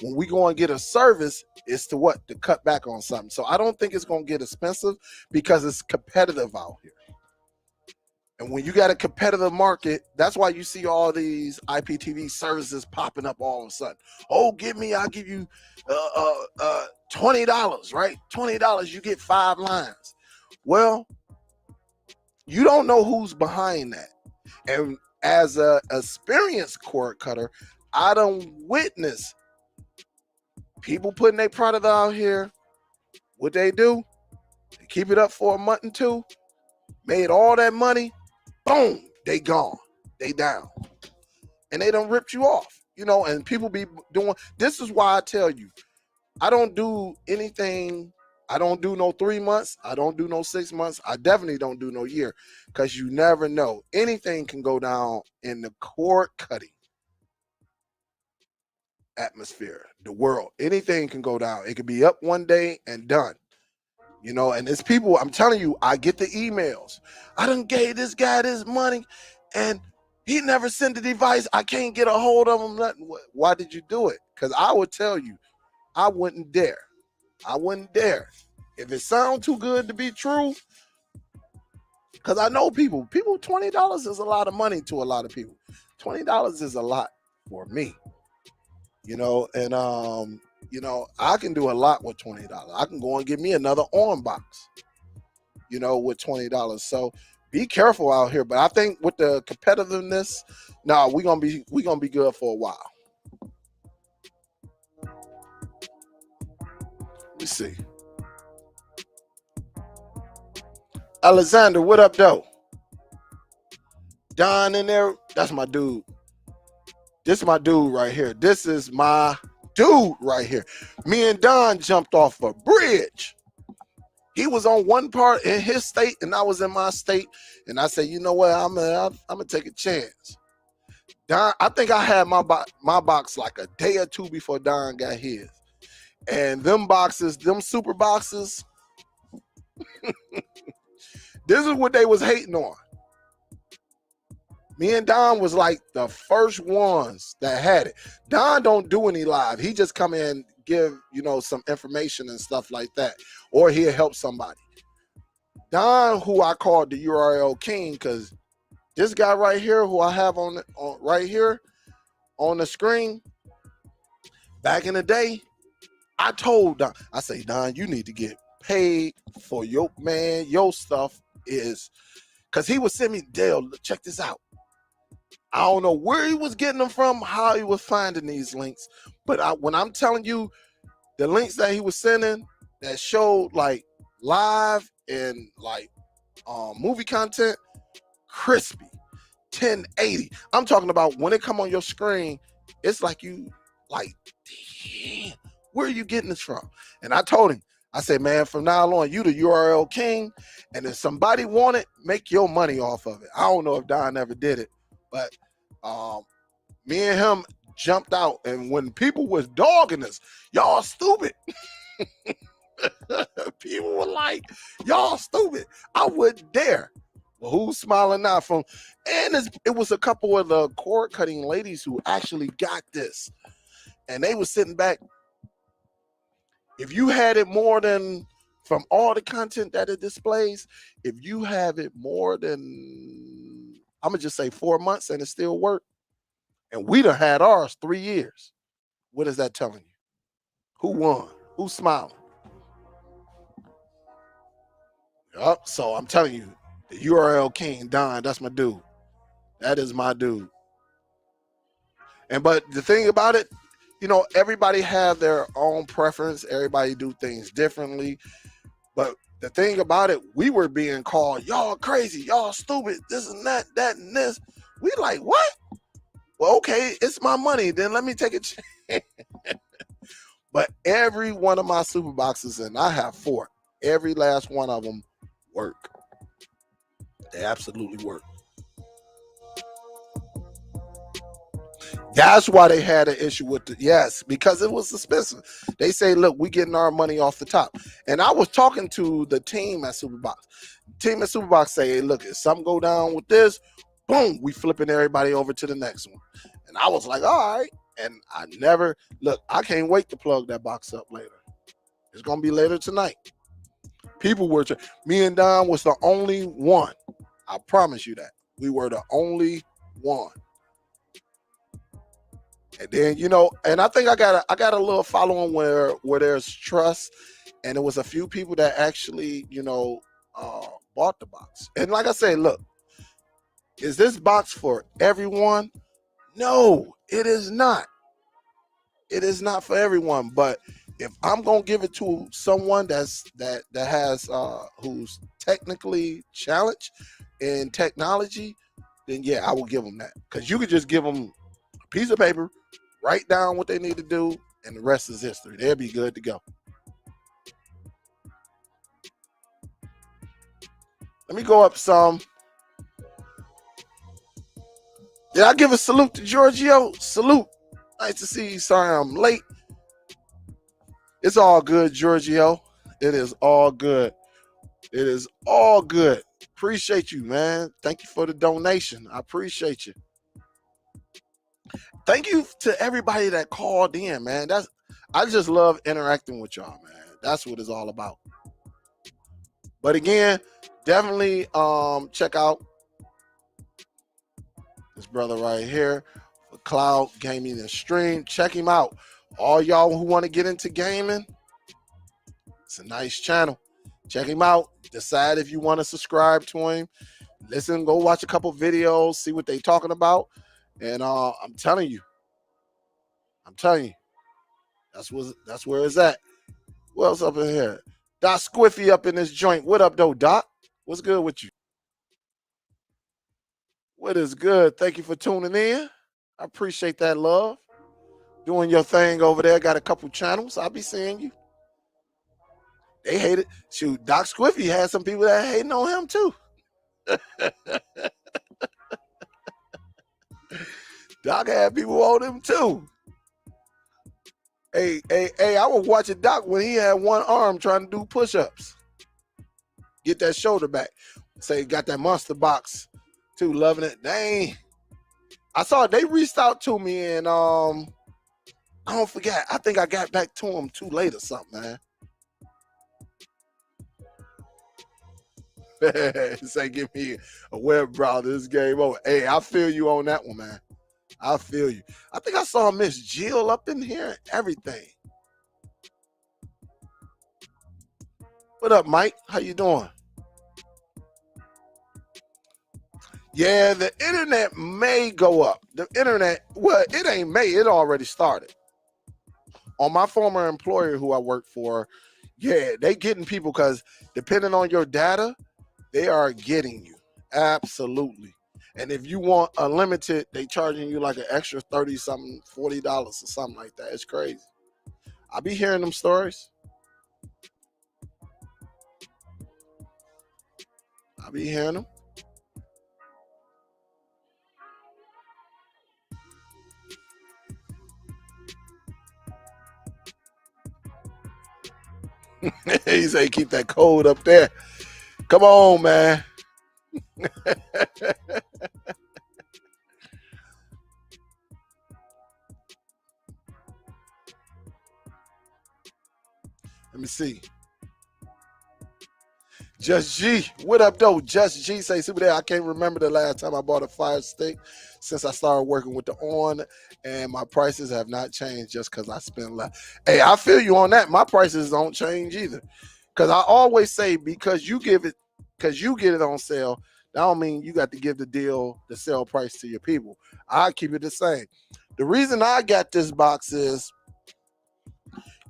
When we go and get a service, it's to what? To cut back on something. So I don't think it's going to get expensive because it's competitive out here. And when you got a competitive market, that's why you see all these IPTV services popping up all of a sudden. Oh, I'll give you $20, right? $20, you get 5 lines. Well, you don't know who's behind that. And as a experienced cord cutter, I don't witness people putting their product out here. What they do, they keep it up for a month and two, made all that money, boom, they gone, they down, and they done ripped you off, you know. And people be doing, this is why I tell you, I don't do anything. I don't do no 3 months. I don't do no 6 months. I definitely don't do no year, because you never know. Anything can go down in the cord cutting atmosphere, the world. Anything can go down. It could be up one day and done. You know, and it's people, I'm telling you, I get the emails. I done gave this guy this money and he never sent the device. I can't get a hold of him. Nothing. Why did you do it? Because I would tell you, I wouldn't dare. I wouldn't dare. If it sounds too good to be true, because I know people, $20 is a lot of money to a lot of people. $20 is a lot for me. You know, and you know, I can do a lot with $20. I can go and get me another arm box, you know, with $20. So be careful out here. But I think with the competitiveness, nah, we're gonna be good for a while. Let me see. Alexander, what up, though? Don in there, that's my dude. This is my dude right here. This is my dude right here. Me and Don jumped off a bridge. He was on one part in his state, and I was in my state. And I said, you know what? I'm gonna take a chance. Don, I think I had my box like a day or two before Don got his. And them boxes, them super boxes, this is what they was hating on. Me and Don was like the first ones that had it. Don don't do any live. He just come in, give, you know, some information and stuff like that. Or he'll help somebody. Don, who I called the URL King, because this guy right here, who I have on right here on the screen, back in the day, I told Don, I say, Don, you need to get paid for your stuff is, because he would send me, Dale, check this out. I don't know where he was getting them from, how he was finding these links, but when I'm telling you, the links that he was sending that showed like live and like movie content, crispy, 1080. I'm talking about when it come on your screen, it's like you like, damn, where are you getting this from? And I told him, I said, man, from now on, you the URL king, and if somebody want it, make your money off of it. I don't know if Don ever did it, but me and him jumped out, and when people was dogging us, y'all stupid. People were like, y'all stupid. I wouldn't dare. Well, who's smiling now? And it was a couple of the cord cutting ladies who actually got this, and they was sitting back. If you had it more than, from all the content that it displays, if you have it more than, I'm gonna just say 4 months and it still worked, and we done had ours 3 years, what is that telling you? Who won? Who's smiling? Yup. So I'm telling you, the URL King, Don, that's my dude. That is my dude. But the thing about it, you know, everybody have their own preference. Everybody do things differently. But the thing about it, we were being called, y'all crazy, y'all stupid, this and that, that and this. We like, what? Well, okay, it's my money. Then let me take a chance. But every one of my super boxes, and I have 4, every last one of them work. They absolutely work. That's why they had an issue with it. Yes, because it was expensive. They say, look, we getting our money off the top. And I was talking to the team at Superbox. Team at Superbox say, hey, look, if something go down with this, boom, we flipping everybody over to the next one. And I was like, all right. And I never, look, I can't wait to plug that box up later. It's going to be later tonight. People were, me and Don was the only one. I promise you that. We were the only one. And then, you know, and I think I got a little following where there's trust, and it was a few people that actually, you know, bought the box. And like I say, look, is this box for everyone? No, it is not. It is not for everyone. But if I'm gonna give it to someone that has who's technically challenged in technology, then yeah, I will give them that. Because you could just give them a piece of paper, write down what they need to do, and the rest is history. They'll be good to go. Let me go up some. Did I give a salute to Giorgio? Salute. Nice to see you. Sorry I'm late. It's all good, Giorgio. It is all good. It is all good. Appreciate you, man. Thank you for the donation. I appreciate you. Thank you to everybody that called in, man. I just love interacting with y'all, man. That's what it's all about. But again, definitely check out this brother right here for Cloud Gaming and Stream. Check him out. All y'all who want to get into gaming, it's a nice channel. Check him out. Decide if you want to subscribe to him. Listen, go watch a couple videos, see what they talking about. And I'm telling you, that's where it's at. What else up in here? Doc Squiffy up in this joint. What up, though, Doc? What's good with you? What is good? Thank you for tuning in. I appreciate that love. Doing your thing over there. Got a couple channels. I'll be seeing you. They hate it. Shoot, Doc Squiffy had some people that hating on him too. Doc had people on him too. Hey, I was watching Doc when he had one arm trying to do push-ups. Get that shoulder back. Say got that monster box too, loving it. Dang. I saw they reached out to me and I don't forget. I think I got back to him too late or something, man. Say, give me a web browser. This game over. Hey, I feel you on that one, man. I feel you. I think I saw Miss Jill up in here and everything. What up, Mike? How you doing? Yeah, the internet may go up. The internet, well, it ain't may. It already started. On my former employer who I worked for, yeah, they getting people because depending on your data, they are getting you. Absolutely. And if you want unlimited, they charging you like an extra 30 something, $40 or something like that. It's crazy. I be hearing them stories. I be hearing them. He say keep that code up there. Come on, man. Let me see. Just G. What up, though? Just G say, super there. I can't remember the last time I bought a Fire Stick since I started working with the ON, and my prices have not changed just because I spend less. Hey, I feel you on that. My prices don't change either. Because I always say because you get it on sale, that don't mean you got to give the sale price to your people. I keep it the same. The reason I got this box is,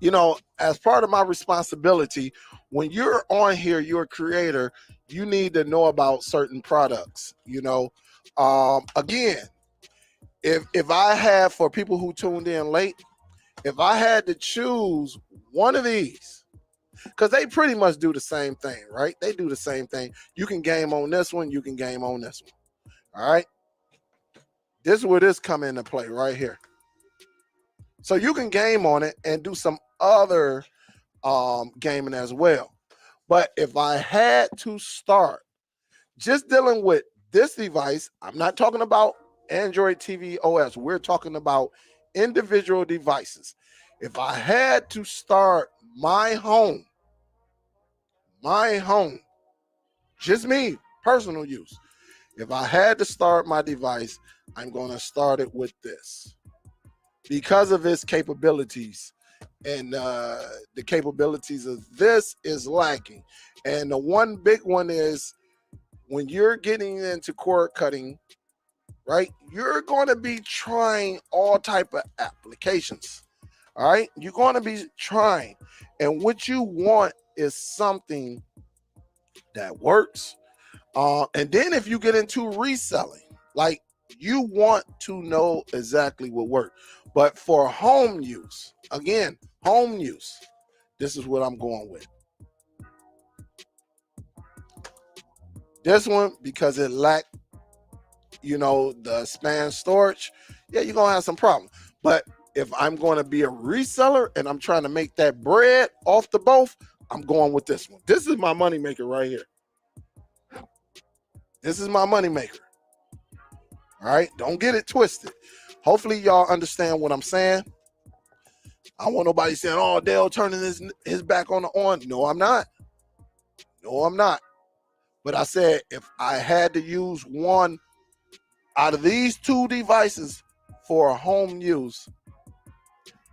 you know, as part of my responsibility, when you're on here, you're a creator, you need to know about certain products, you know. Again, if I had, for people who tuned in late, if I had to choose one of these, because they pretty much do the same thing, right? They do the same thing. You can game on this one, you can game on this one. All right. This is where this come into play right here. So you can game on it and do some other gaming as well. But if I had to start just dealing with this device, I'm not talking about Android TV OS. We're talking about individual devices. If I had to start my home, just me, personal use. If I had to start my device, I'm going to start it with this because of its capabilities. And the capabilities of this is lacking. And the one big one is when you're getting into cord cutting, right? You're going to be trying all type of applications. All right. You're going to be trying. And what you want is something that works. And then if you get into reselling, like you want to know exactly what works. But for home use, again, home use, this is what I'm going with. This one, because it lacked, you know, the span storage, yeah, you're going to have some problem. But if I'm going to be a reseller and I'm trying to make that bread off the both, I'm going with this one. This is my money maker right here. This is my money maker. All right, don't get it twisted. Hopefully y'all understand what I'm saying. I don't want nobody saying, oh, Dale turning his back on the ON. No, I'm not. No, I'm not. But I said if I had to use one out of these two devices for home use,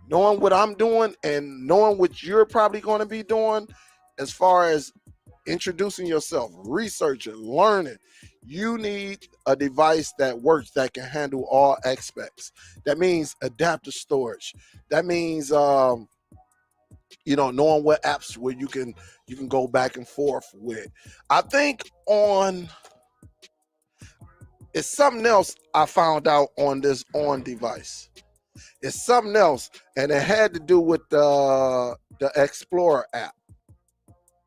knowing what I'm doing and knowing what you're probably going to be doing as far as introducing yourself, researching, learning, you need a device that works, that can handle all aspects. That means adaptive storage. That means you know, knowing what apps where you can go back and forth with. I think it's something else I found out on this ON device. It's something else, and it had to do with the Explorer app.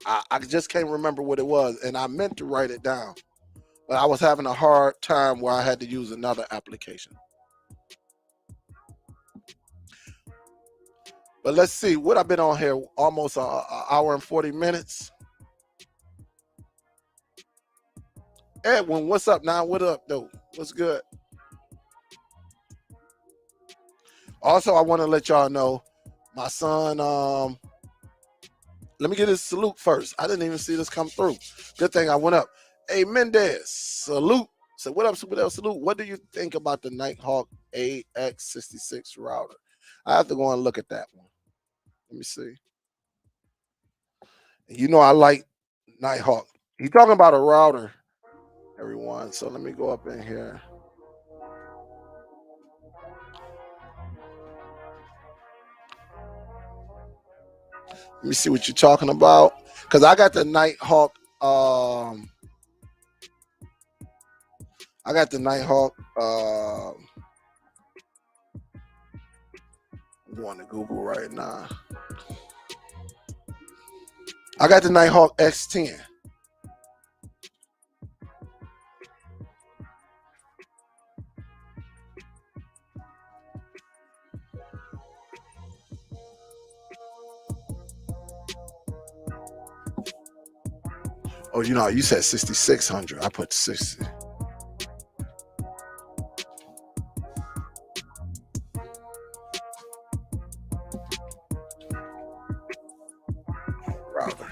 I just can't remember what it was, and I meant to write it down, but I was having a hard time where I had to use another application. But let's see, what I've been on here, almost an hour and 40 minutes. Edwin, what's up now? What up, though? What's good? Also, I want to let y'all know, my son, let me get his salute first. I didn't even see this come through. Good thing I went up. Hey, Mendez, salute. So what up, Superdell? Salute. What do you think about the Nighthawk AX66 router? I have to go and look at that one. Let me see. You know I like Nighthawk. He's talking about a router, everyone. So let me go up in here. Let me see what you're talking about. Because I got the Nighthawk. I'm going to Google right now. I got the Nighthawk X10. Oh, you know, you said 6,600. I put 60. Router.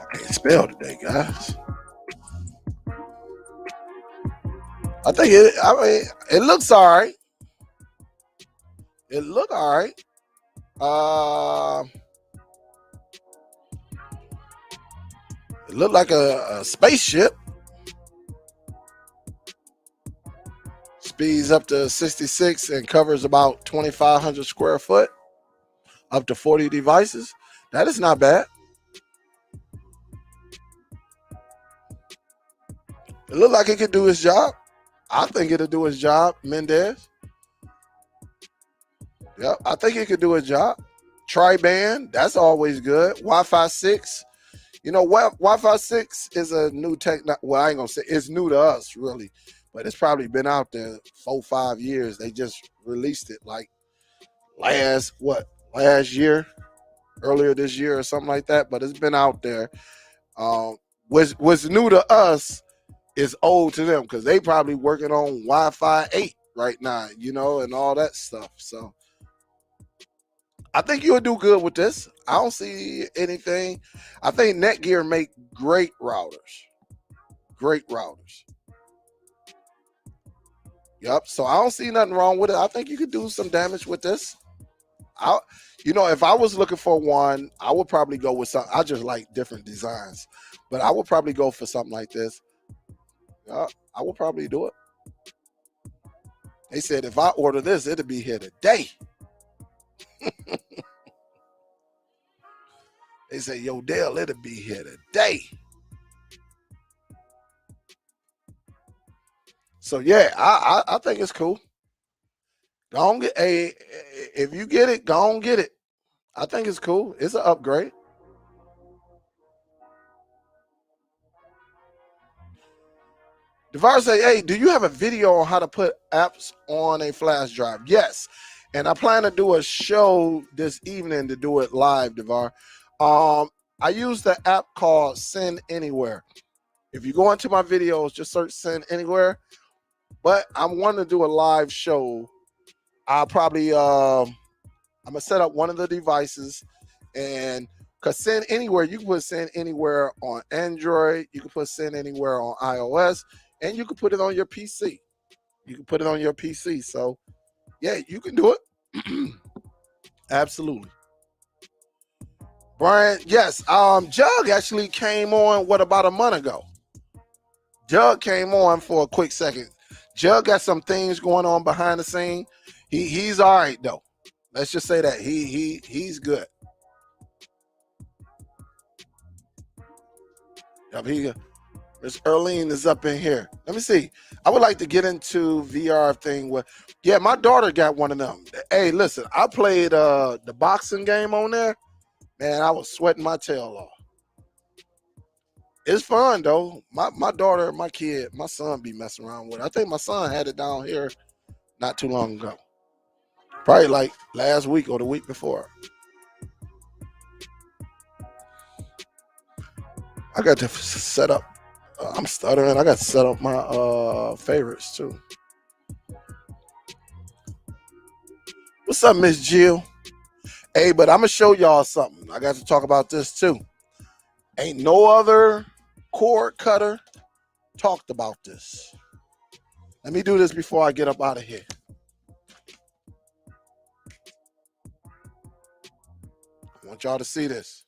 I can't spell today, guys. I think it looks all right. It look all right. It looked like a spaceship. Speeds up to 66 and covers about 2,500 square foot. Up to 40 devices. That is not bad. It looked like it could do its job. I think it'll do its job, Mendez. Yep, I think it could do its job. Tri-band, that's always good. Wi-Fi 6. You know what? Wi-Fi 6 is a new technology. Well, I ain't gonna say it's new to us, really, but it's probably been out there 4 or 5 years. They just released it like last year, earlier this year or something like that. But it's been out there. What's new to us is old to them because they probably working on Wi-Fi 8 right now, you know, and all that stuff. So I think you'll do good with this. I don't see anything. I think Netgear make great routers. Great routers. Yep. So I don't see nothing wrong with it. I think you could do some damage with this. You know, if I was looking for one, I would probably go with something. I just like different designs, but I would probably go for something like this. I would probably do it. They said if I order this, it'll be here today. They say, yo, Dale, it'll be here today. So yeah, I think it's cool. Go on get if you get it, go on get it. I think it's cool. It's an upgrade. DeVar say, hey, do you have a video on how to put apps on a flash drive? Yes. And I plan to do a show this evening to do it live, DeVar. I use the app called Send Anywhere. If you go into my videos, just search Send Anywhere. But I want to do a live show. I'll probably I'm gonna set up one of the devices, and because Send Anywhere, you can put Send Anywhere on Android, you can put Send Anywhere on iOS, and you can put it on your PC. You can put it on your PC. So yeah, you can do it. Absolutely. Brian, yes. Jug actually came on about a month ago. Jug came on for a quick second. Jug got some things going on behind the scene. He's all right though. Let's just say that he's good. Yep, Miss Erlene is up in here. Let me see. I would like to get into VR thing with. Yeah, my daughter got one of them, the Hey, listen, I played the boxing game on there. Man, I was sweating my tail off. It's fun though. My daughter, my kid, my son be messing around with it. I think my son had it down here not too long ago. Probably like last week or the week before. I got to set up. I'm stuttering. I got to set up my favorites too. What's up, Miss Jill? Hey, but I'm gonna show y'all something. I got to talk about this too. Ain't no other cord cutter talked about this. Let me do this before I get up out of here. I want y'all to see this.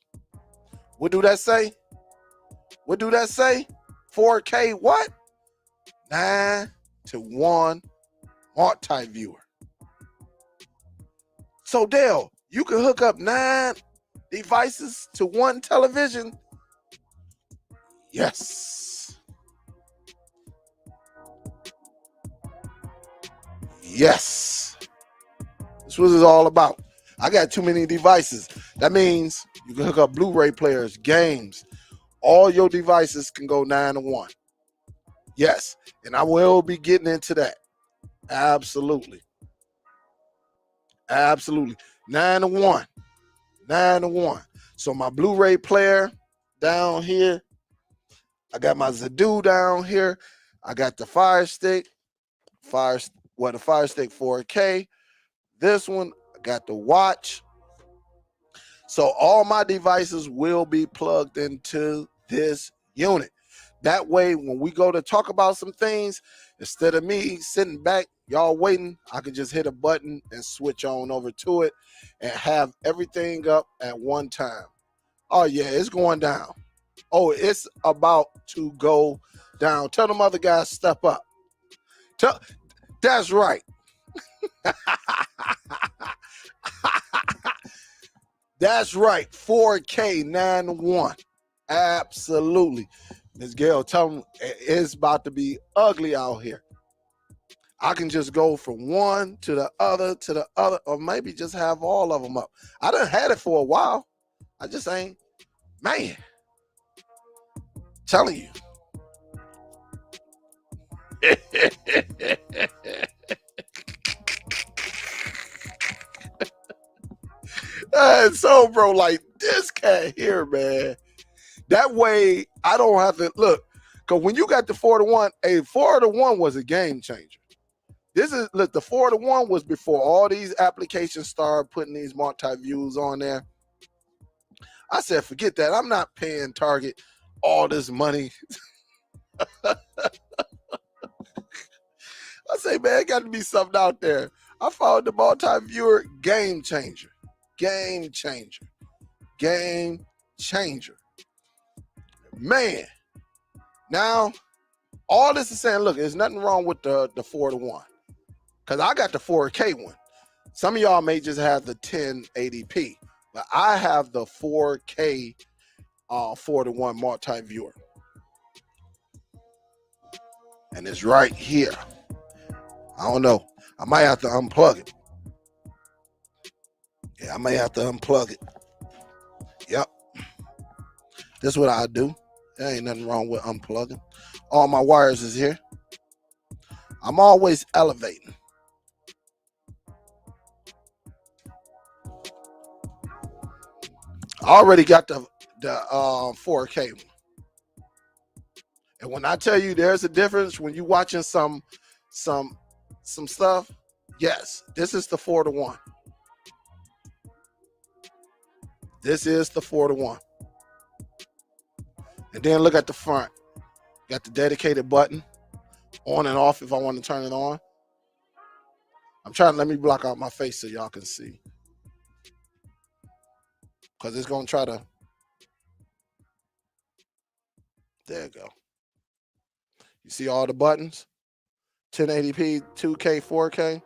What do that say? What do that say? 4K what? 9:1 multi-viewer. So Dell, you can hook up 9 devices to one television? Yes. Yes. That's what it's all about. I got too many devices. That means you can hook up Blu-ray players, games. All your devices can go 9:1. Yes. And I will be getting into that. Absolutely. Absolutely. 9:1. 9:1. So my Blu-ray player down here. I got my Zadu down here. I got the Fire Stick. The Fire Stick 4K. This one, I got the watch. So all my devices will be plugged into this unit. That way, when we go to talk about some things, instead of me sitting back, y'all waiting, I can just hit a button and switch on over to it and have everything up at one time. Oh yeah, it's going down. Oh, it's about to go down. Tell them other guys step up. That's right. That's right. 4K 9:1. Absolutely. Ms. Gail, tell them it's about to be ugly out here. I can just go from one to the other, or maybe just have all of them up. I done had it for a while. I just ain't, man, telling you. So, bro, like this cat here, man. That way, I don't have to look. Because when you got the 4:1, a 4:1 was a game changer. This is, look, the 4:1 was before all these applications started putting these multi-views on there. I said, forget that. I'm not paying Target all this money. I say, man, got to be something out there. I found the multi-viewer game changer. Game changer. Game changer. Man. Now, all this is saying, look, there's nothing wrong with the 4:1. Because I got the 4K one. Some of y'all may just have the 1080p. But I have the 4K 4:1 multi-viewer. And it's right here. I don't know. I might have to unplug it. Yeah, I may have to unplug it. Yep. This is what I do. There ain't nothing wrong with unplugging. All my wires is here. I'm always elevating. I already got the 4K one. And when I tell you there's a difference when you're watching some stuff, yes, this is the 4:1. This is the 4:1. And then look at the front. Got the dedicated button, on and off if I want to turn it on. I'm trying to, let me block out my face so y'all can see. Because it's going to try to, there you go. You see all the buttons? 1080p, 2K, 4K.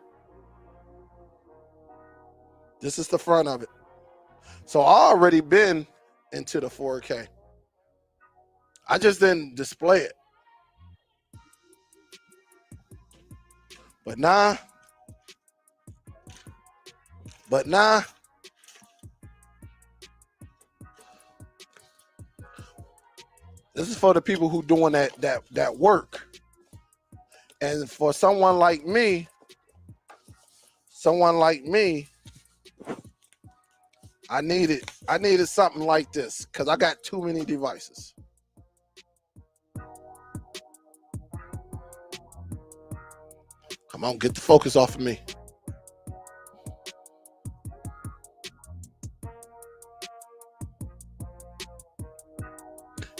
This is the front of it. So I already been into the 4K. I just didn't display it. But now, But now, this is for the people who doing that work. And for someone like me, I needed something like this because I got too many devices. Come on, get the focus off of me.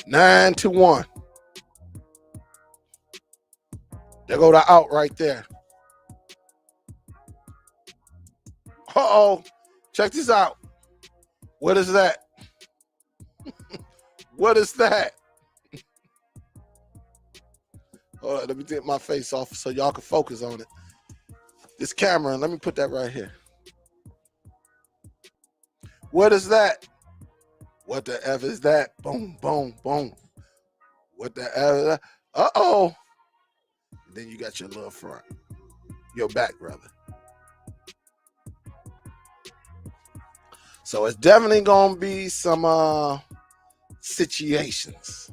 Nine to 1. There go the out right there. Uh-oh. Check this out. What is that? What is that? Hold on, let me take my face off so y'all can focus on it. This camera, let me put that right here. What is that? What the F is that? Boom, boom, boom. What the F is that? Uh-oh. Then you got your little front. Your back, brother. So it's definitely going to be some situations.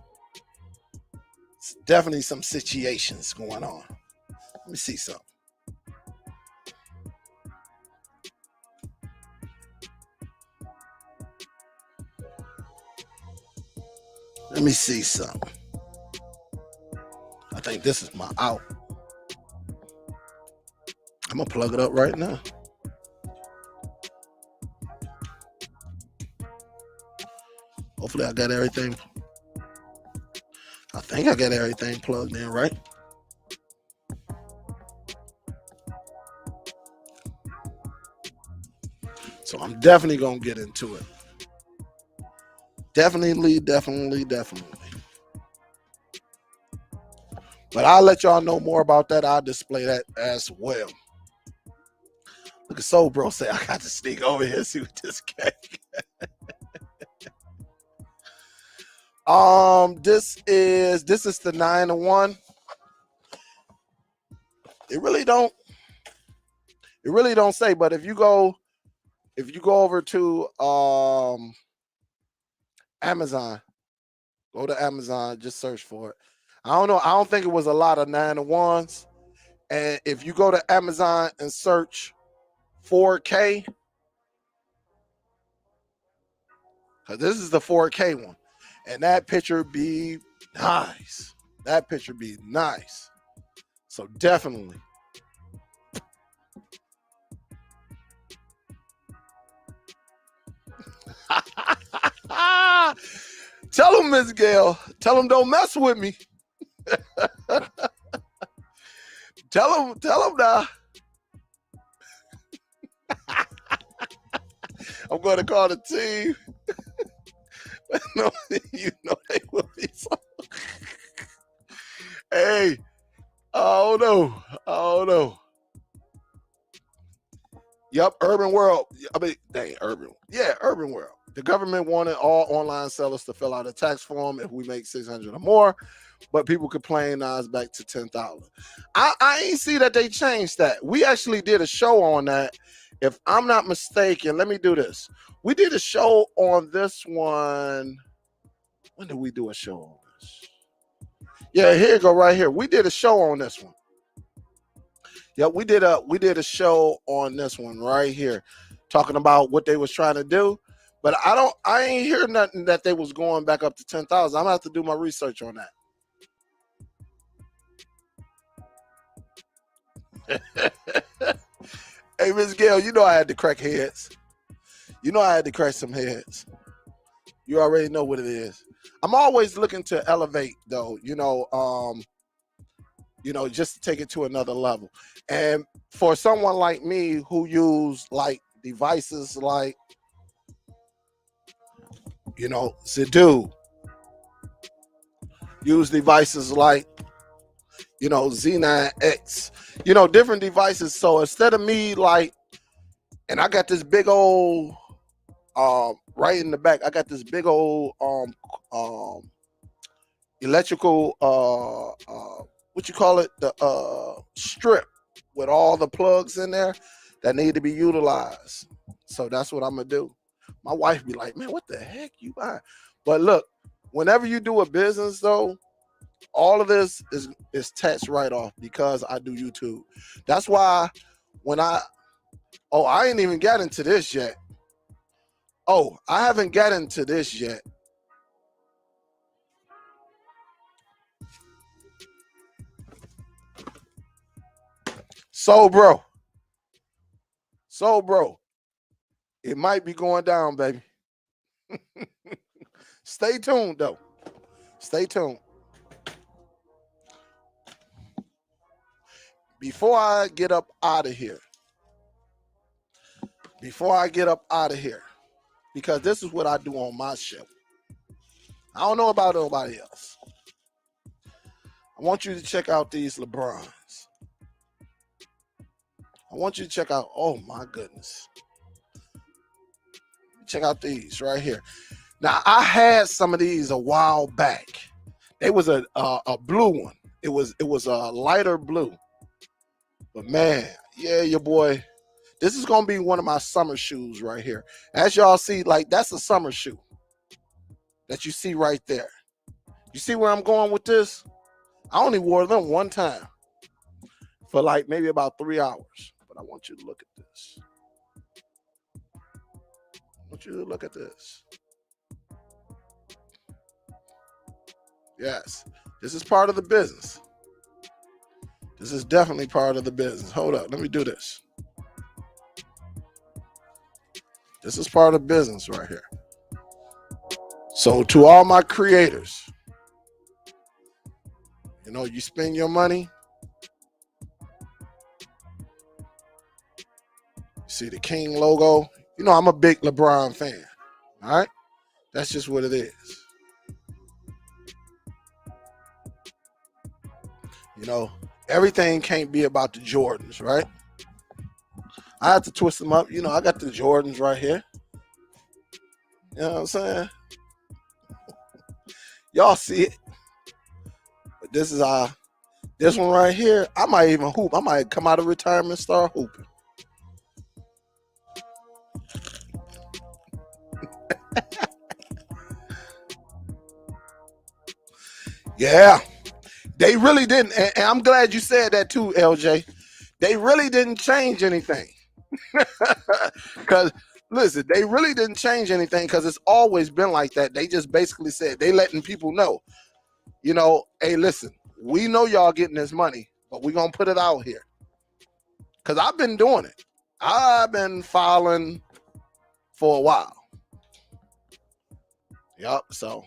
It's definitely some situations going on. Let me see something. Let me see something. I think this is my out. I'm going to plug it up right now. Hopefully I got everything. I think I got everything plugged in, right? So I'm definitely going to get into it. Definitely. But I'll let y'all know more about that. I'll display that as well. Look at Soul Bro say, I got to sneak over here and see what this guy This is the 9-1. It really don't say, but if you go over to Amazon, go to Amazon, just search for it. I don't know. I don't think it was a lot of 9-1s. And if you go to Amazon and search 4K, because this is the 4K one. And that picture be nice. That picture be nice. So definitely. Tell him, Miss Gail. Tell him don't mess with me. Tell him now. I'm going to call the team. No, you know they will be so. Hey, I don't know. Yep, Urban World. I mean, dang, Urban. Yeah, Urban World. The government wanted all online sellers to fill out a tax form if we make 600 or more, but people complain now it's back to 10,000. I ain't see that they changed that. We actually did a show on that. If I'm not mistaken, let me do this. We did a show on this one. When did we do a show on this? Yeah, here you go, right here. We did a show on this one. Yep, we did a show on this one right here, talking about what they was trying to do. But I ain't hear nothing that they was going back up to 10,000. I'm gonna have to do my research on that. Hey, Miss Gail, you know I had to crack heads. You know I had to crack some heads. You already know what it is. I'm always looking to elevate, though. Just to take it to another level. And for someone like me who use like devices like, Zedu, use devices like, Z9X, different devices. So instead of me and I got this big old, right in the back, I got this big old electrical, what you call it, the strip with all the plugs in there that need to be utilized. So that's what I'm gonna do. My wife be like, man, what the heck you buying? But look, whenever you do a business though, all of this is tax write-off because I do YouTube. That's why when I ain't even got into this yet. Oh, I haven't got into this yet. So bro, it might be going down, baby. Stay tuned though. Stay tuned. Before I get up out of here, because this is what I do on my show. I don't know about nobody else. I want you to check out these LeBrons. I want you to check out, oh my goodness. Check out these right here. Now, I had some of these a while back. It was a blue one. It was a lighter blue. But man, yeah, your boy. This is going to be one of my summer shoes right here. As y'all see, like, that's a summer shoe that you see right there. You see where I'm going with this? I only wore them one time for like maybe about 3 hours. But I want you to look at this. I want you to look at this. Yes, this is part of the business. This is definitely part of the business. Hold up, let me do this. This is part of business right here. So to all my creators, you know, you spend your money. See the King logo. You know, I'm a big LeBron fan. All right. That's just what it is. You know, everything can't be about the Jordans, right? I have to twist them up. You know, I got the Jordans right here. You know what I'm saying? Y'all see it. But this is this one right here. I might even hoop. I might come out of retirement and start hooping. Yeah. They really didn't. And I'm glad you said that too, LJ. They really didn't change anything. Because, listen, they really didn't change anything because it's always been like that. They just basically said, they letting people know, you know, hey, listen, we know y'all getting this money, but we're going to put it out here. Because I've been doing it. I've been filing for a while. Yup, so.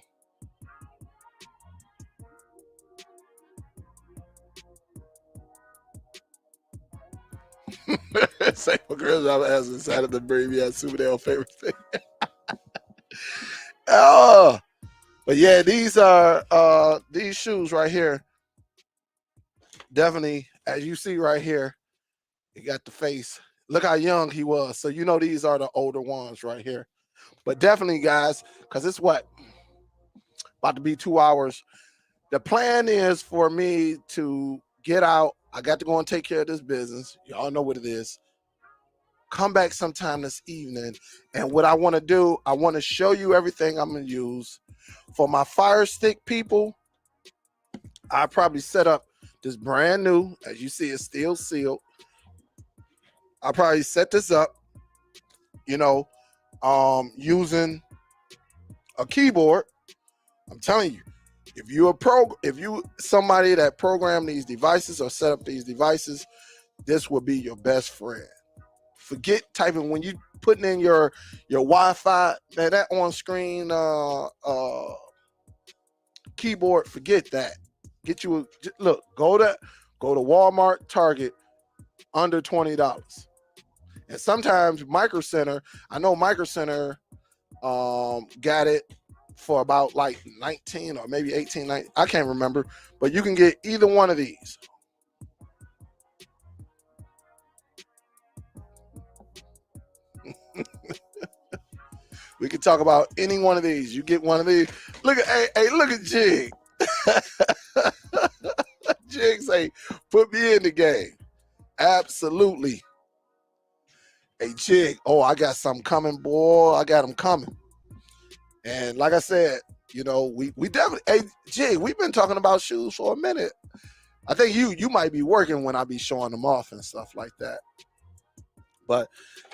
Say for girls, I'm asking inside of the baby at SUPERDELL favorite thing. Oh, but yeah, these are these shoes right here. Definitely, as you see right here, you got the face. Look how young he was. So you know these are the older ones right here. But definitely, guys, because it's what? About to be 2 hours. The plan is for me to get out. I got to go and take care of this business. Y'all know what it is. Come back sometime this evening. And what I want to do, I want to show you everything I'm going to use. For my Fire Stick people, I probably set up this brand new. As you see, it's still sealed. I probably set this up, you know, using a keyboard. I'm telling you, if you somebody that program these devices or set up these devices, this will be your best friend. Forget typing when you putting in your Wi-Fi, man, that on-screen keyboard, forget that. Get you look, go to Walmart, Target, under $20. And sometimes Micro Center, I know Micro Center got it for about like 19 or maybe 18, 19, I can't remember, but you can get either one of these. We can talk about any one of these. You get one of these. Look at, hey, look at Jig. Jig say, put me in the game. Absolutely. Hey, Jig. Oh, I got something coming, boy. I got them coming. And like I said, you know, we definitely. Hey, Jig, we've been talking about shoes for a minute. I think you might be working when I be showing them off and stuff like that. But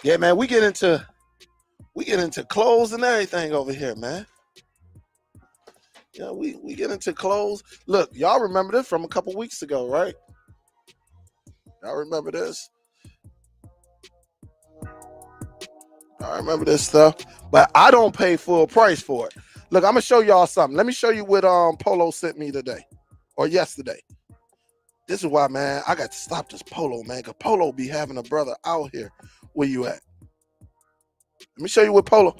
yeah, man, we get into clothes and everything over here, man. Yeah, we get into clothes. Look, y'all remember this from a couple weeks ago, right? Y'all remember this? I remember this stuff, but I don't pay full price for it. Look, I'm gonna show y'all something. Let me show you what Polo sent me today or yesterday. This is why, man, I got to stop this Polo, man, because Polo be having a brother out here. Where you at? Let me show you what Polo.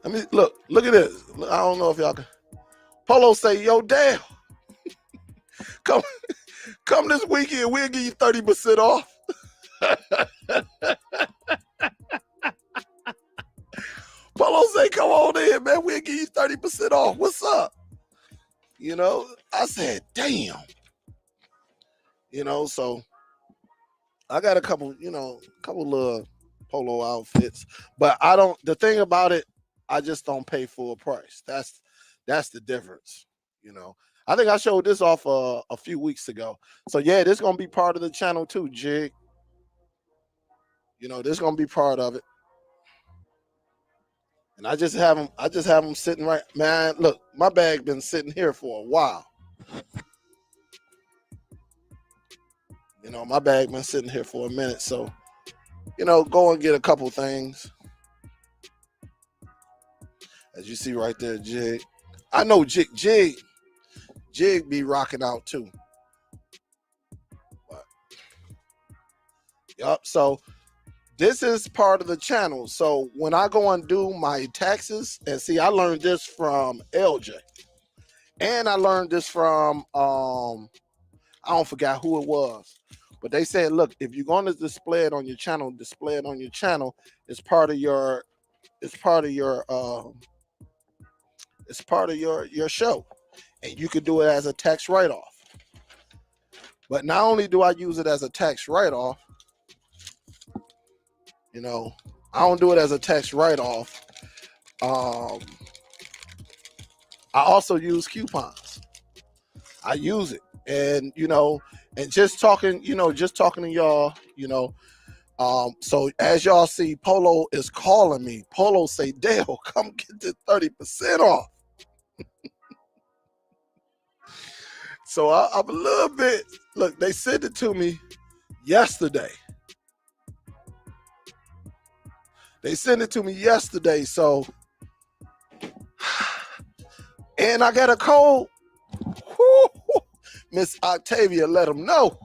Let me look at this. I don't know if y'all can. Polo say, yo, Dale, come this weekend, we'll give you 30% off. Polo say, come on in, man, we'll give you 30% off. What's up? You know, I said, damn. You know, so I got a couple little Polo outfits, but the thing about it, I just don't pay full price. That's the difference. You know, I think I showed this off a few weeks ago. So yeah, this is gonna be part of the channel too, Jig. You know, this is gonna be part of it. And I just have them sitting right, man. Look, my bag been sitting here for a while. You know, my bag been sitting here for a minute, so you know, go and get a couple things. As you see right there, Jig. I know Jig be rocking out too. But, yup. So this is part of the channel. So when I go and do my taxes, and see, I learned this from LJ, and I learned this from I don't forget who it was, but they said, look, if you're going to display it on your channel, display it on your channel. It's part of your show, and you could do it as a tax write-off. But not only do I use it as a tax write-off, you know, I don't do it as a tax write-off. I also use coupons. I use it, and you know, and just talking to y'all, you know. So as y'all see, Polo is calling me. Polo say, Dale, come get this 30% off. So I'm a little bit, look, they sent it to me yesterday. So, and I got a code. Miss Octavia let them know.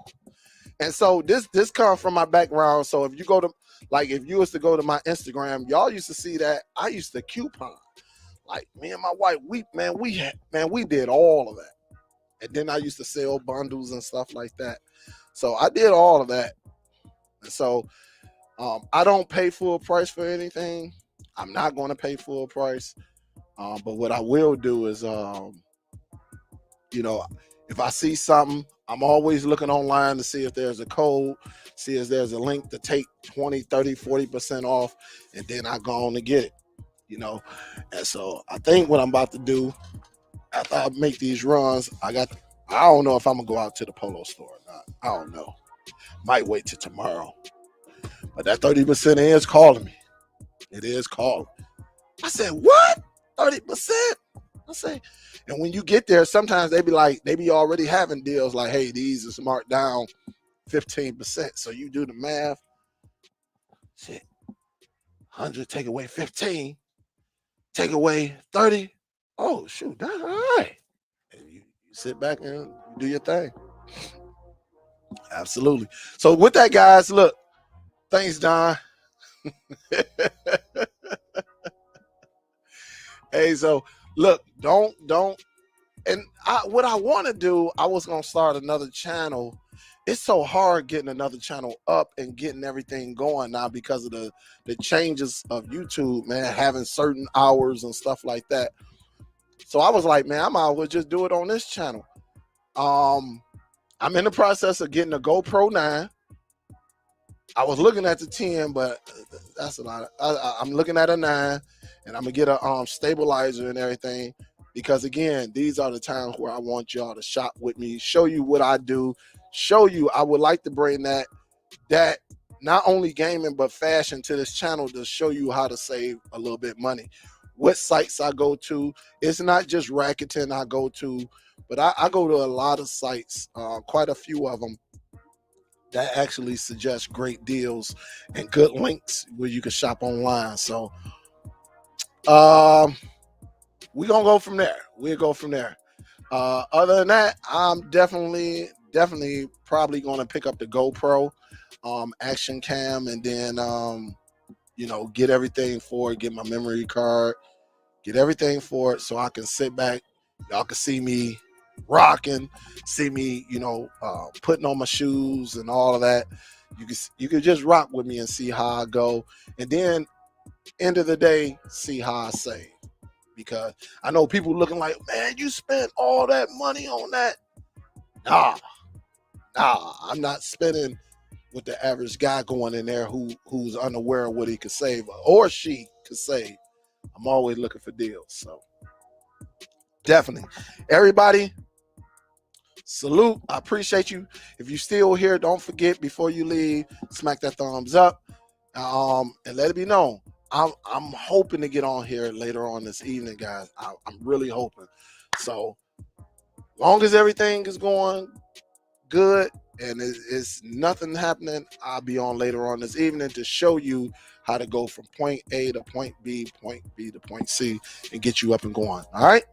And so this comes from my background. So if you go to, like, if you was to go to my Instagram, y'all used to see that I used to coupon. Like, me and my wife, we did all of that. And then I used to sell bundles and stuff like that. So I did all of that. And so I don't pay full price for anything. I'm not going to pay full price. But what I will do is, you know, if I see something, I'm always looking online to see if there's a code, see if there's a link to take 20, 30, 40% off, and then I go on to get it, you know. And so I think what I'm about to do, after I make these runs, I don't know if I'm going to go out to the Polo store or not. I don't know. Might wait till tomorrow. But that 30% is calling me. It is calling. I said, what? 30%? I say, and when you get there, sometimes they be already having deals like, hey, these is marked down 15%. So you do the math. Shit. 100 take away 15. Take away 30. Oh, shoot, that's all right. And you sit back and do your thing. Absolutely. So with that, guys, look, thanks, Don. Hey, so look, don't. And what I want to do, I was going to start another channel. It's so hard getting another channel up and getting everything going now because of the changes of YouTube, man, having certain hours and stuff like that. So I was like, man, I might as well just do it on this channel. I'm in the process of getting a GoPro 9. I was looking at the 10, but that's a lot. I'm looking at a 9, and I'm gonna get a stabilizer and everything, because again, these are the times where I want y'all to shop with me, show you what I do, show you I would like to bring that not only gaming but fashion to this channel, to show you how to save a little bit money. What sites I go to, it's not just Rakuten I go to, but I go to a lot of sites, quite a few of them, that actually suggest great deals and good links where you can shop online. So we're gonna go from there. We'll go from there. Other than that, I'm definitely probably gonna pick up the GoPro action cam, and then get everything for it, get my memory card, get everything for it, so I can sit back. Y'all can see me rocking, see me, putting on my shoes and all of that. You can just rock with me and see how I go, and then end of the day, see how I save. Because I know people looking like, man, you spent all that money on that. Nah, I'm not spending with the average guy going in there who's unaware of what he could save, or she could save. I'm always looking for deals. So definitely, everybody, salute. I appreciate you. If you're still here, don't forget, before you leave, smack that thumbs up, and let it be known, I'm hoping to get on here later on this evening, guys. I'm really hoping. So long as everything is going good and it's nothing happening, I'll be on later on this evening to show you how to go from point A to point B to point C, and get you up and going. All right.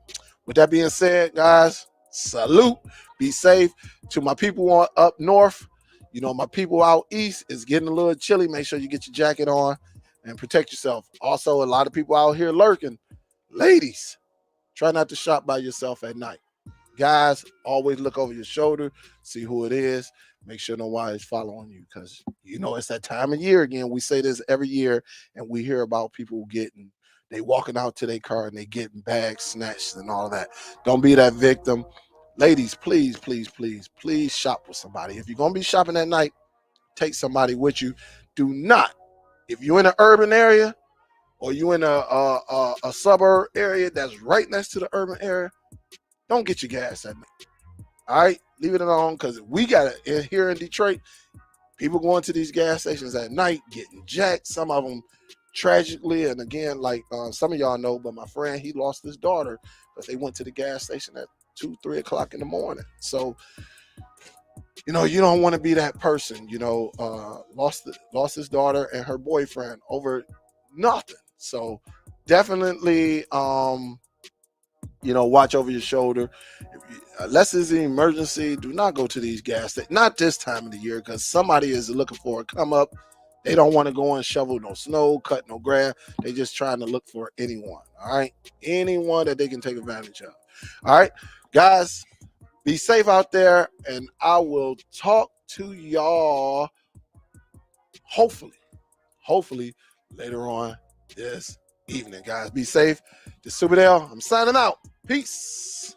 With that being said, guys, salute. Be safe. To my people up north, my people out east, is getting a little chilly. Make sure you get your jacket on and protect yourself. Also, a lot of people out here lurking. Ladies, try not to shop by yourself at night. Guys, always look over your shoulder, see who it is. Make sure nobody's following you, because it's that time of year again. We say this every year, and we hear about people they walking out to their car and they getting bags snatched and all that. Don't be that victim. Ladies, please, please, please, please shop with somebody. If you're going to be shopping at night, take somebody with you. Do not, if you're in an urban area or you're in a suburb area that's right next to the urban area, don't get your gas at night. All right? Leave it alone, because we got it here in Detroit. People going to these gas stations at night, getting jacked. Some of them tragically, and again, like some of y'all know, but my friend, he lost his daughter because they went to the gas station at 2-3 o'clock in the morning. So you don't want to be that person. Lost his daughter and her boyfriend over nothing. So definitely watch over your shoulder. Unless it's an emergency, do not go to these gas stations. Not this time of the year, because somebody is looking for a come up. They don't want to go and shovel no snow, cut no grass. They just trying to look for anyone. All right, anyone that they can take advantage of. All right, guys, be safe out there, and I will talk to y'all hopefully later on this evening. Guys, be safe. This is Superdell. I'm signing out. Peace.